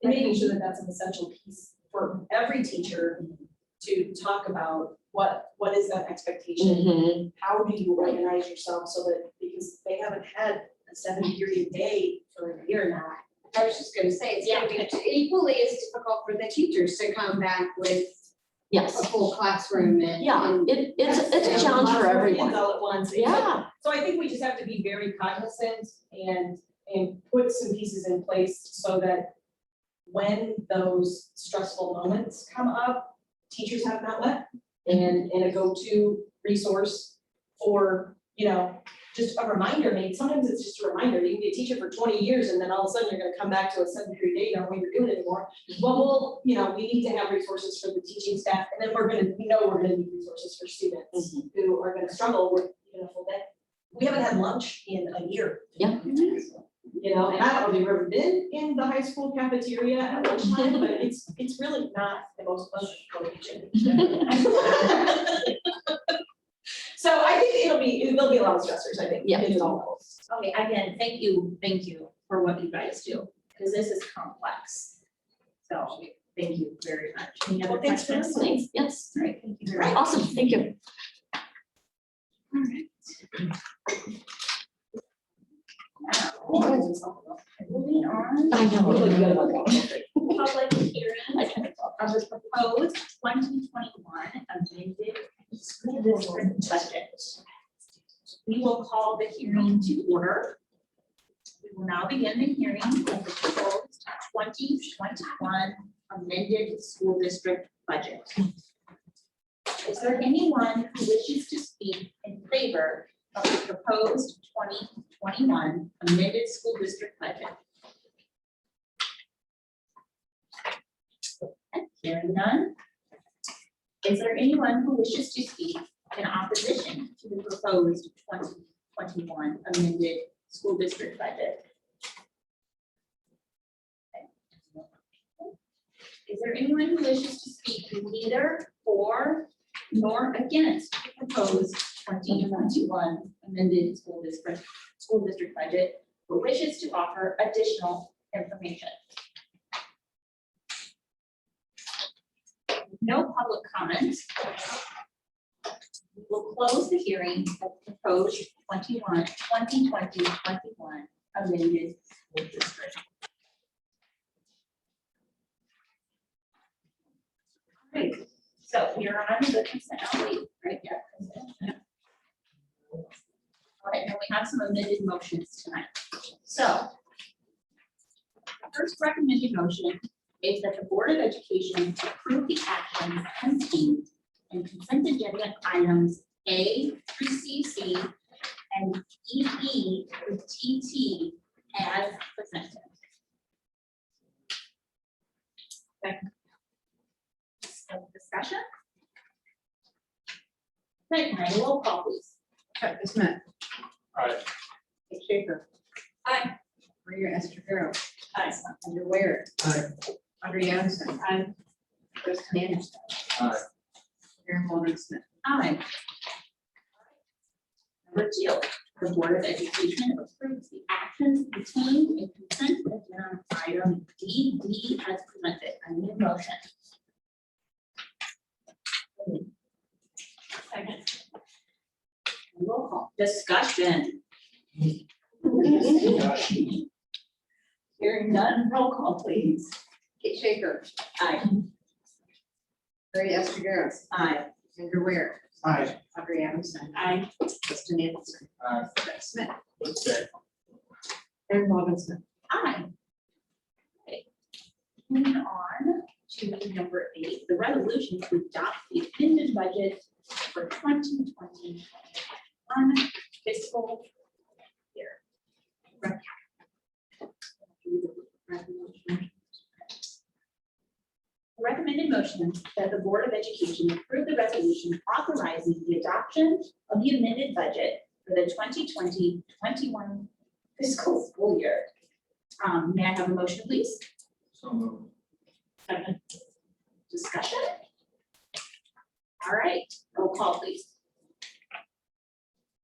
And making sure that that's an essential piece for every teacher to talk about what is that expectation? Mhm. How do you organize yourself so that, because they haven't had a 7-period day for a year now. I was just gonna say, it's gonna be equally as difficult for the teachers to come back with a Yes, full classroom and. yeah, it's a challenge for Lots of everyone. kids all at once. Yeah, So I think we just have to be very cognizant and put some pieces in place so that when those stressful moments come up, teachers have an outlet and a go-to resource for, just a reminder. Maybe sometimes it's just a reminder. You can be a teacher for 20 years and then all of a sudden you're gonna come back to a 7-period day, you don't know what you're doing anymore. Well, we need to have resources for the teaching staff, and then we're gonna need resources for students who are gonna struggle with even a full day. We haven't had lunch in a year. Yeah. And I don't know if you've ever been in the high school cafeteria at lunchtime, but it's really not the most pleasant location. So I think there'll be a lot of stressors, I think. Yeah. Kids at all levels. Okay, again, thank you for what you guys do, because this is complex. So, thank you very much. Any other Well, thanks for questions? listening. thanks, yes, All right, thank you very much. awesome, thank you. Now, moving on. I know. Really good about that. Public hearing of the proposed 2021 amended school district budget. We will call the hearing to order. We will now begin the hearing of the proposed 2021 amended school district budget. Is there anyone who wishes to speak in favor of the proposed 2021 amended school district budget? Hearing none. Is there anyone who wishes to speak in opposition to the proposed 2021 amended school district budget? Is there anyone who wishes to speak neither for nor against the proposed 2021 amended school district budget, but wishes to offer additional information? No public comment. We'll close the hearing of proposed 2020-21 amended school district. All right, so we are on the consent, right? Yeah. Consent. All right, and we have some amended motions tonight. So the first recommended motion is that the Board of Education approve the actions contained in consent agenda items A through CC and EE through TT as presented. Second. Discussion? Right, can I have a roll call, please? Dr. Smith. Aye. Kate Schaefer. Aye. Maria Esther. Aye. Andrew Ware. Aye. Audrey Johnson. Aye. Kristen Anderson. Aye. Aaron Walden Smith. Aye. Number 2, the Board of Education approves the actions contained in consent agenda item DD as presented. I need a motion. Second. Roll call. Discussion. Hearing none, roll call, please. Kate Schaefer. Aye. Maria Esther. Aye. Andrew Ware. Aye. Audrey Anderson. Aye. Kristen Anderson. Aye. Dr. Smith. Okay. Aaron Walden Smith. Aye. Okay. Moving on to number 8, the resolution to adopt the amended budget for 2021 fiscal year. Recommended motion that the Board of Education approve the resolution authorizing the adoption of the amended budget for the 2020-21 fiscal school year. May I have a motion, please? So moved. Second. Discussion? All right, roll call, please.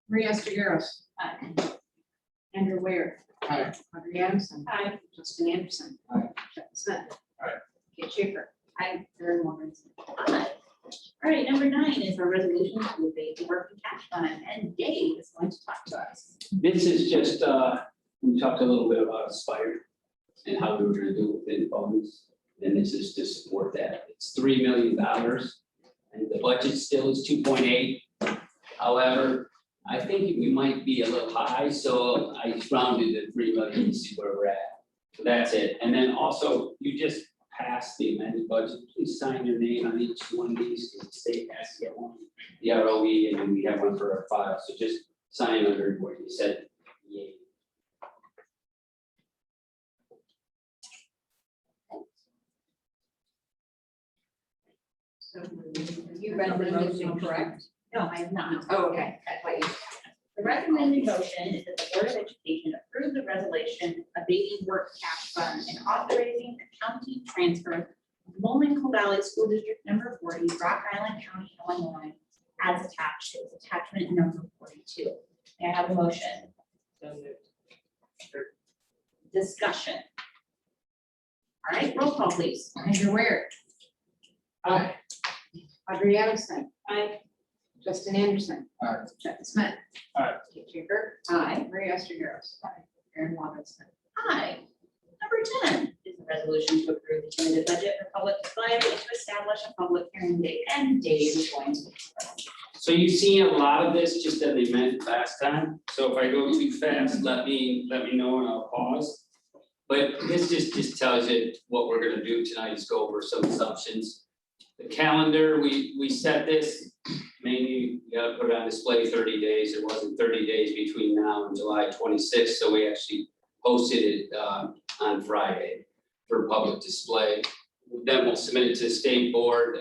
Maria Stigros. Aye. Andrew Ware. Aye. Audrey Adamson. Aye. Justin Anderson. Aye. Jeff Smith. Aye. Kate Schaefer. Aye. Aaron Morganson. Aye. All right, number 9 is a resolution to abate the working cash fund, and Dave is going to talk to us. This is just, we talked a little bit about Aspire and how we were gonna do within funds. And this is to support that. It's $3 million and the budget still is 2.8. However, I think we might be a little high, so I rounded to 3 million to see where we're at. So that's it. And then also, you just passed the amended budget. Please sign your name on each one of these, because the state has to get one. The ROE, and then we have one for our file. So just sign under what you said. Yay. So you read the motion, correct? No, I have not. Oh, okay, that's why you. The recommended motion is that the Board of Education approve the resolution abating work cash fund and authorizing the county transfer of Moline-Coal Valley School District number 40, Rock Island County, Illinois, as attached to its attachment number 42. May I have a motion? Discussion. All right, roll call, please. Andrew Ware. Aye. Audrey Adamson. Aye. Justin Anderson. Aye. Jeff Smith. Aye. Kate Schaefer. Aye. Maria Stigros. Aaron Morganson. Aye. Number 10 is the resolution to approve the amended budget for public display and to establish a public hearing date, and Dave is going to. So you've seen a lot of this just as they meant last time. So if I go too fast, let me know and I'll pause. But this just tells you what we're gonna do tonight is go over some assumptions. The calendar, we set this, mainly you gotta put it on display 30 days. It wasn't 30 days between now and July 26th, so we actually posted it on Friday for public display. Then we'll submit it to the state board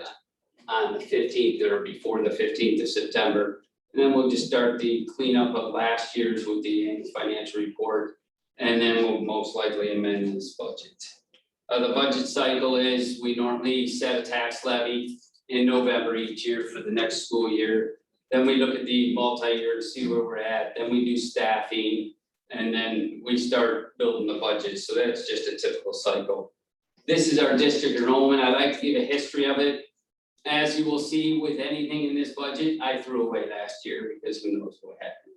on the 15th or before the 15th of September. And then we'll just start the cleanup of last year's with the annual financial report. And then we'll most likely amend this budget. The budget cycle is, we normally set a tax levy in November each year for the next school year. Then we look at the multi-year to see where we're at, then we do staffing, and then we start building the budget, so that's just a typical cycle. This is our district enrollment, I like to give a history of it. As you will see with anything in this budget, I threw away last year because who knows what happened.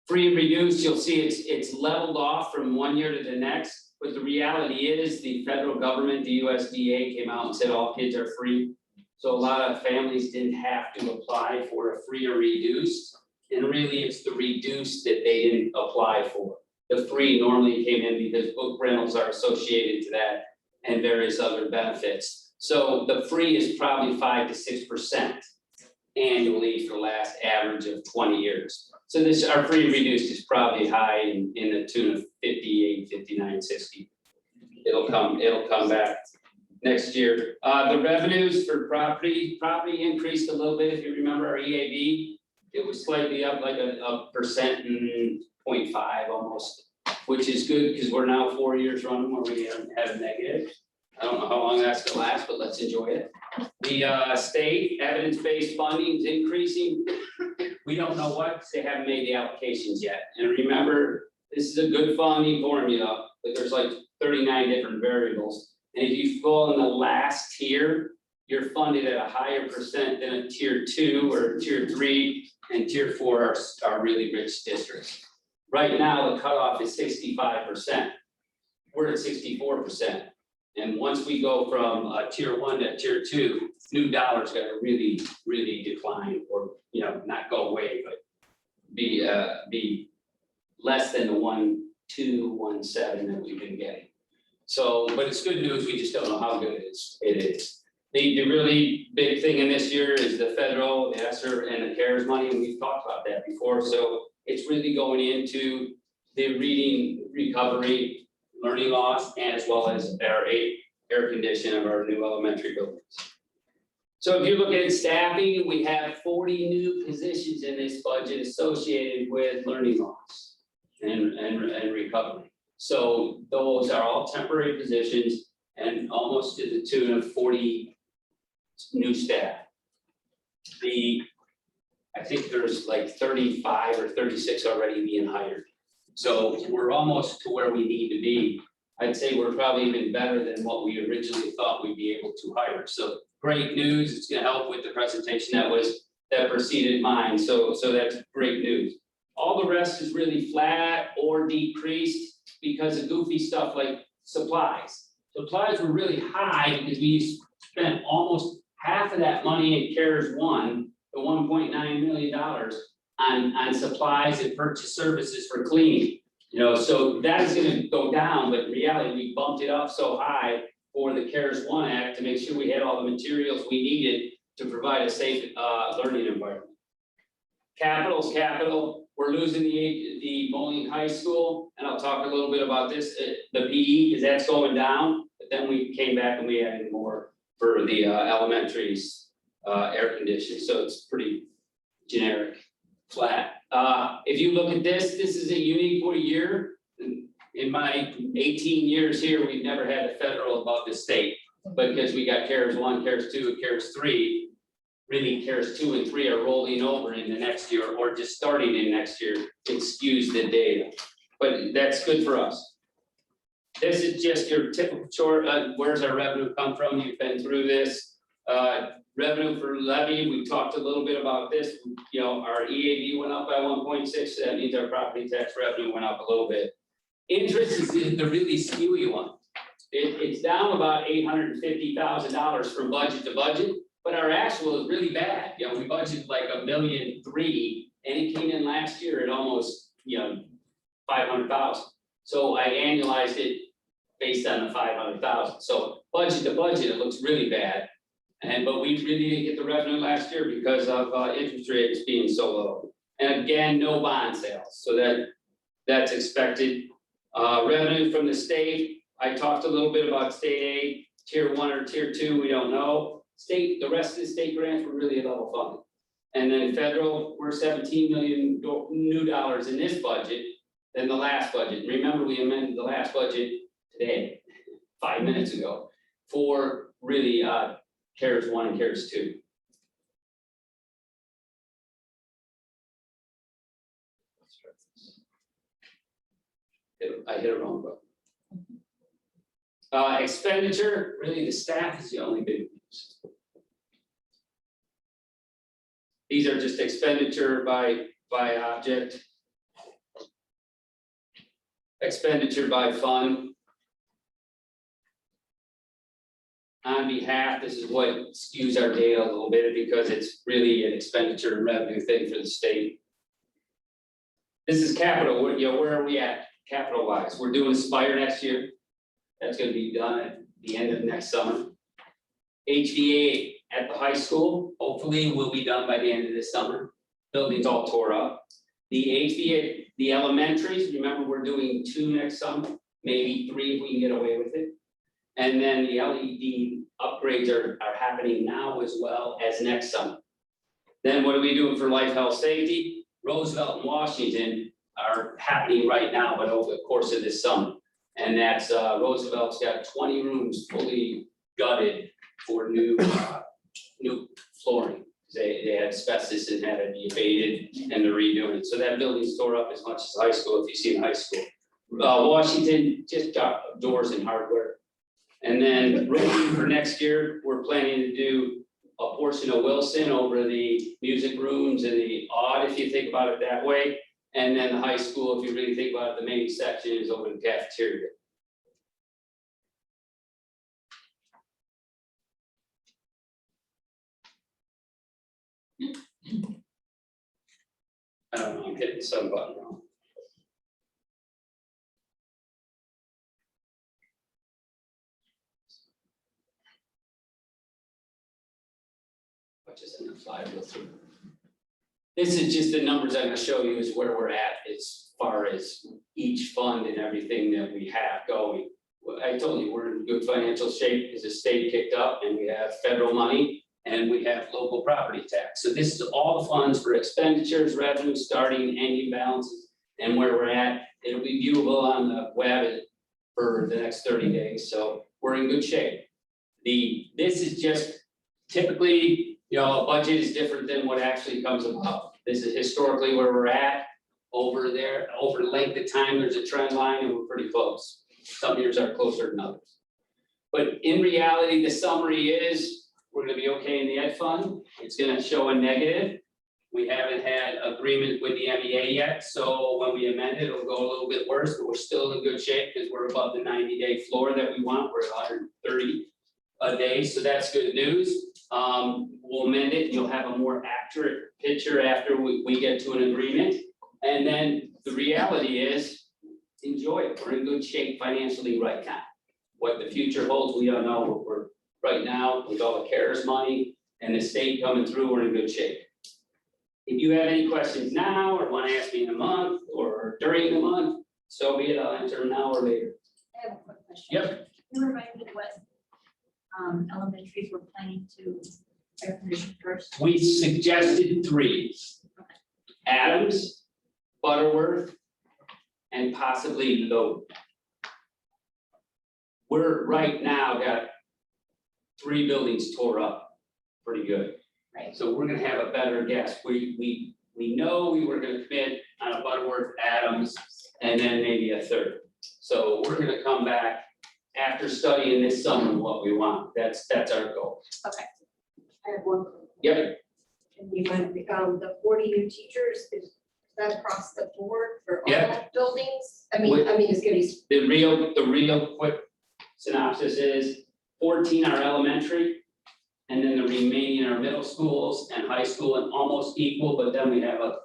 Free and reduced, you'll see it's leveled off from one year to the next, but the reality is the federal government, the USDA came out and said all kids are free. So a lot of families didn't have to apply for a free or reduced, and really it's the reduced that they didn't apply for. The free normally came in because book rentals are associated to that and various other benefits. So the free is probably 5 to 6% annually for the last average of 20 years. So this, our free and reduced is probably high in the tune of 58, 59, 60. It'll come back next year. The revenues for property increased a little bit. If you remember our EAV, it was slightly up like a percent and 0.5 almost, which is good because we're now 4 years running where we haven't had a negative. I don't know how long that's gonna last, but let's enjoy it. The state evidence-based funding is increasing. We don't know what, because they haven't made the applications yet. And remember, this is a good funding formula, but there's like 39 different variables. And if you fall in the last tier, you're funded at a higher percent than a tier 2 or tier 3, and tier 4 are really rich districts. Right now, the cutoff is 65%. We're at 64%. And once we go from tier 1 to tier 2, new dollars gotta really decline, or not go away, but be less than the 1.217 that we've been getting. So, but it's good news, we just don't know how good it is. The really big thing in this year is the federal, the ESSER and the CARES money, and we've talked about that before, so it's really going into the reading recovery, learning loss, and as well as our air condition of our new elementary buildings. So if you're looking at staffing, we have 40 new positions in this budget associated with learning loss and recovery. So those are all temporary positions and almost to the tune of 40 new staff. I think there's like 35 or 36 already being hired. So we're almost to where we need to be. I'd say we're probably even better than what we originally thought we'd be able to hire. So great news. It's gonna help with the presentation that preceded mine. So that's great news. All the rest is really flat or decreased because of goofy stuff like supplies. Supplies were really high because we spent almost half of that money in CARES 1, the $1.9 million on supplies and purchase services for cleaning. You know, so that is gonna go down, but in reality, we bumped it up so high for the CARES 1 Act to make sure we had all the materials we needed to provide a safe learning environment. Capital's capital. We're losing the Moline High School, and I'll talk a little bit about this, the PE, because that's going down, but then we came back and we added more for the elementaries air conditioning, so it's pretty generic, flat. If you look at this is a unique year. In my 18 years here, we've never had a federal above the state, because we got CARES 1, CARES 2, and CARES 3. Really, CARES 2 and 3 are rolling over in the next year or just starting in next year. It skews the data, but that's good for us. This is just your typical chart. Where's our revenue come from? You've been through this. Revenue for levy, we talked a little bit about this. You know, our EAV went up by 1.6, so that means our property tax revenue went up a little bit. Interest is the really skewy one. It's down about $850,000 from budget to budget. But our actual is really bad. You know, we budgeted like $1.3 million, and it came in last year at almost, you know, 500,000. So I annualized it based on the 500,000. So budget to budget, it looks really bad. But we really didn't get the revenue last year because of interest rates being so low. And again, no bond sales. So that's expected. Revenue from the state. I talked a little bit about state aid, tier 1 or tier 2, we don't know. State, the rest of the state grants were really level funded. And then federal, we're $17 million new dollars in this budget than the last budget. Remember, we amended the last budget today, 5 minutes ago, for really CARES 1 and CARES 2. I hit a wrong button. Expenditure, really the staff is the only big news. These are just expenditure by object. Expenditure by fund. On behalf, this is what skews our data a little bit because it's really an expenditure and revenue thing for the state. This is capital, where are we at capital wise? We're doing Aspire next year. That's gonna be done at the end of next summer. HVA at the high school, hopefully will be done by the end of this summer. Building's all tore up. The HVA, the elementaries, remember we're doing 2 next summer, maybe 3 if we can get away with it. And then the LED upgrades are happening now as well as next summer. Then what are we doing for life, health, safety? Roosevelt and Washington are happening right now, but over the course of this summer. And that's Roosevelt's got 20 rooms fully gutted for new flooring. They had asbestos and had to be abated and they're redoing it. So that building's tore up as much as high school, if you see in high school. Washington just got doors and hardware. And then roofing for next year, we're planning to do a portion of Wilson over the music rooms and the odd, if you think about it that way. And then the high school, if you really think about it, the main section is over the cafeteria. I don't know, I'm hitting some button wrong. just in the slide, go through. This is just the numbers I'm gonna show you is where we're at as far as each fund and everything that we have going. Well, I told you, we're in good financial shape as the state kicked up and we have federal money and we have local property tax. So this is all the funds for expenditures, revenue, starting, ending balances, and where we're at. It'll be viewable on the web for the next 30 days, so we're in good shape. This is just typically, you know, a budget is different than what actually comes about. This is historically where we're at. Over there, over length of time, there's a trend line and we're pretty close. Some years are closer than others. But in reality, the summary is, we're gonna be okay in the ed fund. It's gonna show a negative. We haven't had agreement with the MEA yet, so when we amend it, it'll go a little bit worse, but we're still in good shape because we're above the 90-day floor that we want. We're at 130 a day, so that's good news. We'll amend it, you'll have a more accurate picture after we get to an agreement. And then the reality is, enjoy it, we're in good shape financially right now. What the future holds, we don't know, we're right now, with all the CARES money and the state coming through, we're in good shape. If you have any questions now, or wanna ask me in a month, or during the month, so be it, I'll answer them now or later. I have a quick question. Yep. Can you remind me what elementaries we're planning to air condition first? We suggested 3. Adams, Butterworth, and possibly Lowe. We're right now got 3 buildings tore up pretty good. Right. So we're gonna have a better guess. We know we were gonna commit on a Butterworth, Adams, and then maybe a 3rd. So we're gonna come back after studying this summer what we want. That's our goal. I have one. Yep. Can you find, the 40 new teachers, is that across the board for all Yeah. buildings? I mean, it's gonna be, The real quick synopsis is 14 are elementary, and then the remaining are middle schools and high school and almost equal, but then we have a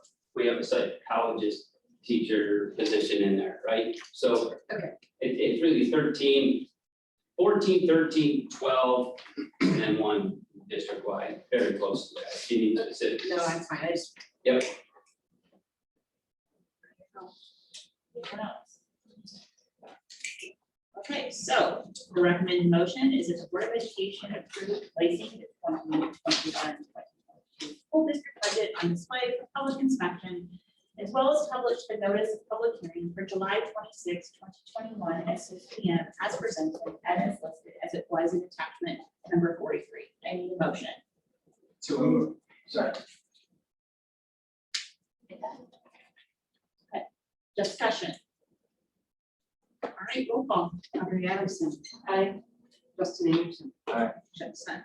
psychologist teacher position in there, right? So Okay. it's really 13, 14, 13, 12, and then 1 district-wide, very close to that. If you need specifics. no, that's fine, I just. Yep. Anyone else? Okay, so the recommended motion is that the Board of Education approve placing the 2021-2022 school district budget on display for public inspection, as well as publish the notice of public hearing for July 26, 2021 at 6 p.m. as presented and as listed as it was in attachment number 43. I need a motion. So moved. Sorry. Okay, discussion. All right, roll call. Audrey Adamson. Aye. Justin Anderson. Chip Smith.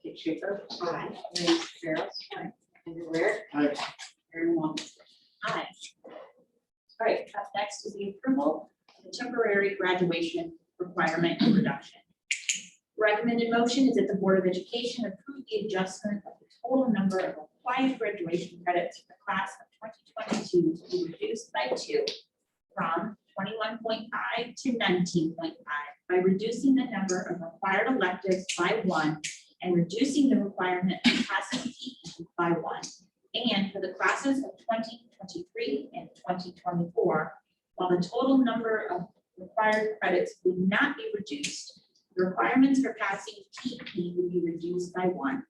Kate Schaefer. Aye. Lance Farrell. Aye. Andrew Ware. Aye. Aaron Wong. Aye. All right, up next is the approval of the temporary graduation requirement reduction. Recommended motion is that the Board of Education approve the adjustment of the total number of required graduation credits for the class of 2022 to be reduced by 2 from 21.5 to 19.5 by reducing the number of required electives by 1 and reducing the requirement of passing PE by 1. And for the classes of 2023 and 2024, while the total number of required credits would not be reduced, the requirements for passing PE would be reduced by 1,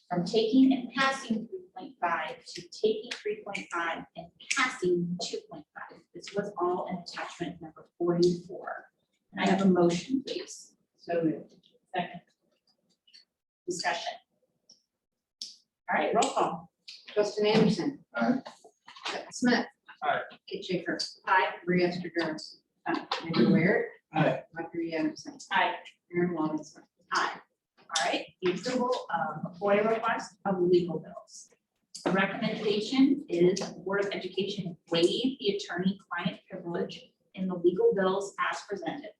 from taking and passing 3.5 to taking 3.5 and passing 2.5. This was all in attachment number 44. And I have a motion, please. So moved. Second. Discussion. All right, roll call. Justin Anderson. Aye. Chip Smith. Aye. Kate Schaefer. Aye. Maria Sturgill. Andrew Ware. Aye. Audrey Anderson. Aye. Aaron Wong. Aye. All right, the approval of a FOIA request of legal bills. The recommendation is the Board of Education waive the attorney-client privilege in the legal bills as presented,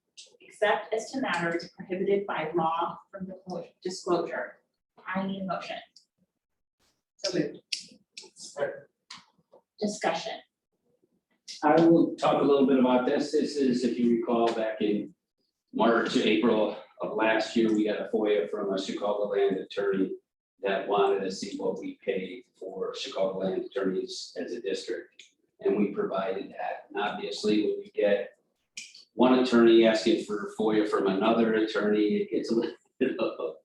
except as to matters prohibited by law from disclosure. I need a motion. So moved. Discussion. I will talk a little bit about this. This is, if you recall, back in March, April of last year, we got a FOIA from a Chicagoland attorney that wanted to see what we paid for Chicagoland attorneys as a district. And we provided that. And obviously, when you get one attorney asking for FOIA from another attorney, it gets a little,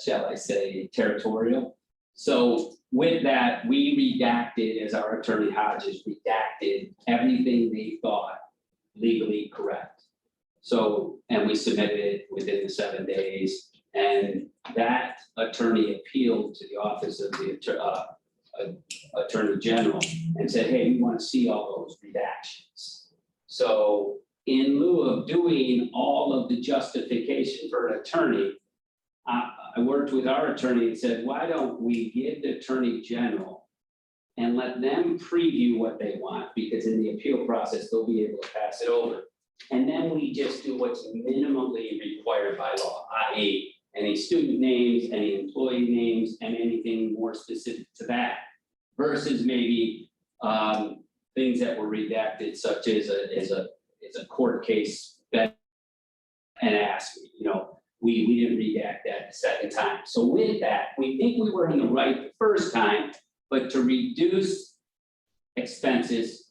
shall I say, territorial. So with that, we redacted, as our attorney Hodges redacted everything they thought legally correct. So, and we submitted it within the 7 days, and that attorney appealed to the office of the Attorney General and said, hey, we want to see all those redactions. So in lieu of doing all of the justification for an attorney, I worked with our attorney and said, why don't we give the Attorney General and let them preview what they want, because in the appeal process, they'll be able to pass it over. And then we just do what's minimally required by law, i.e. any student names, any employee names, and anything more specific to that. Versus maybe things that were redacted, such as a court case that and ask, we didn't redact that the second time. So with that, we think we were in the right the first time, but to reduce expenses,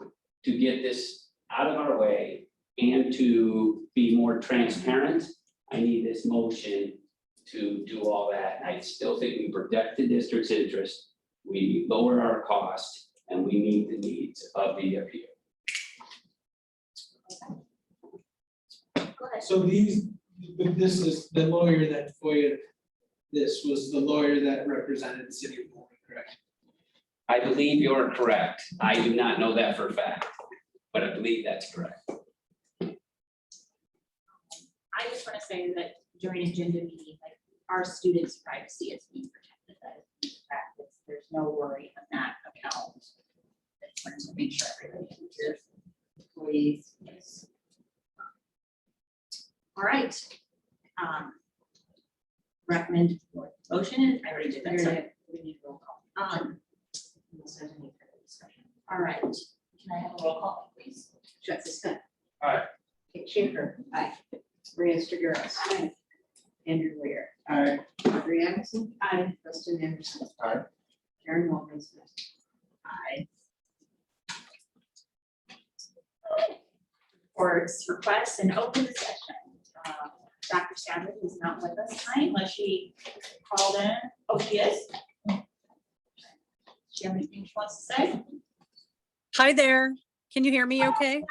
to get this out of our way, and to be more transparent, I need this motion to do all that. And I still think we protect the district's interest, we lower our cost, and we meet the needs of the appeal. Go ahead. So this is the lawyer that FOIA, this was the lawyer that represented the city of Moline, correct? I believe you're correct. I do not know that for a fact, but I believe that's correct. I just want to say that during agenda meeting, like, our students' privacy is being protected. That is practice. There's no worry on that account. I just wanted to make sure everybody hears. Employees, yes. All right. Recommend motion. I already did that. Sorry. We need roll call. Unless there's any further discussion. All right. Can I have a roll call, please? Trustee Scott. Aye. Kate Schaefer. Aye. Maria Stigers. Aye. Andrew Weir. Aye. Audrey Anderson. Aye. Justin Anderson. Aye. Karen Walden Smith. Aye. Reports, requests, and open session. Dr. Sadler is not with us tonight unless she called in. Oh, she is. Does she have anything she wants to say? Hi there. Can you hear me okay?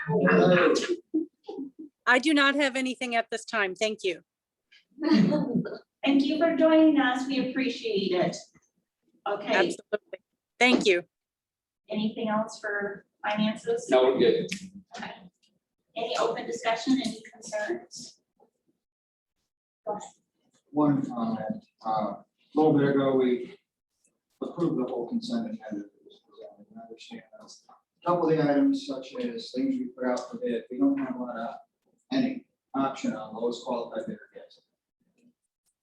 I do not have anything at this time. Thank you. Thank you for joining us. We appreciate it. Okay, Absolutely. Thank you. anything else for finances? No, we're good. Okay. Any open discussion, any concerns? Go ahead. One comment, a little bit ago, we approved the whole consent agenda. that was presented, and I understand that's a couple of the items such as things we put out for bid, we don't have a lot of any option on lowest qualified bidder gets.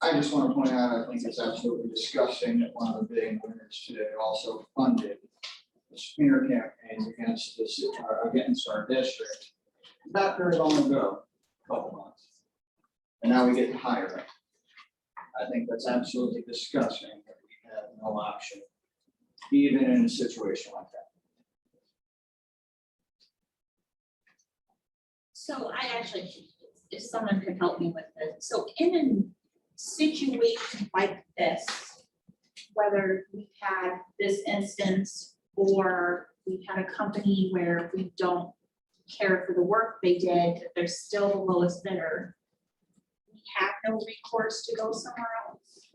I just want to point out, I think it's absolutely disgusting that one of the bidding winners today also funded the smear campaigns against this, against our district. Not very long ago, a couple months. And now we get to hire them. I think that's absolutely disgusting that we have no option, even in a situation like that. So I actually, if someone could help me with this, so in a situation like this, whether we've had this instance or we've had a company where we don't care for the work they did, they're still the lowest bidder, we have no recourse to go somewhere else.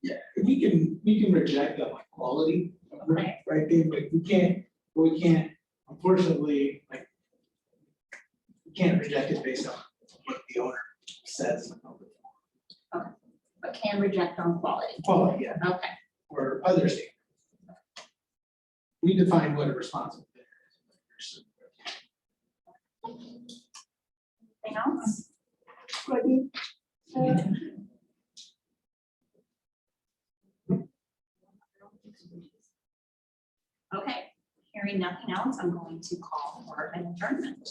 Yeah, we can reject them on quality, Okay. right, Dave, but we can't, unfortunately, like, we can't reject it based on what the owner says. But can reject on quality. Quality, yeah, Okay. or other standards. We define what a responsible bidder is. Anything else? Okay, hearing nothing else, I'm going to call for an adjournment.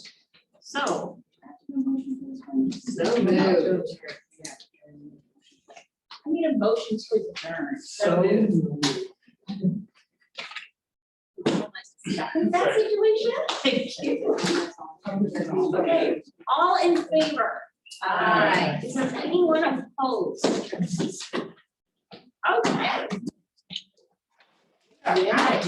So. So moved. I need a motion to adjourn. So moved. Second that situation? Thank you. Okay, all in favor? Aye. Is there anyone opposed? Okay. All right.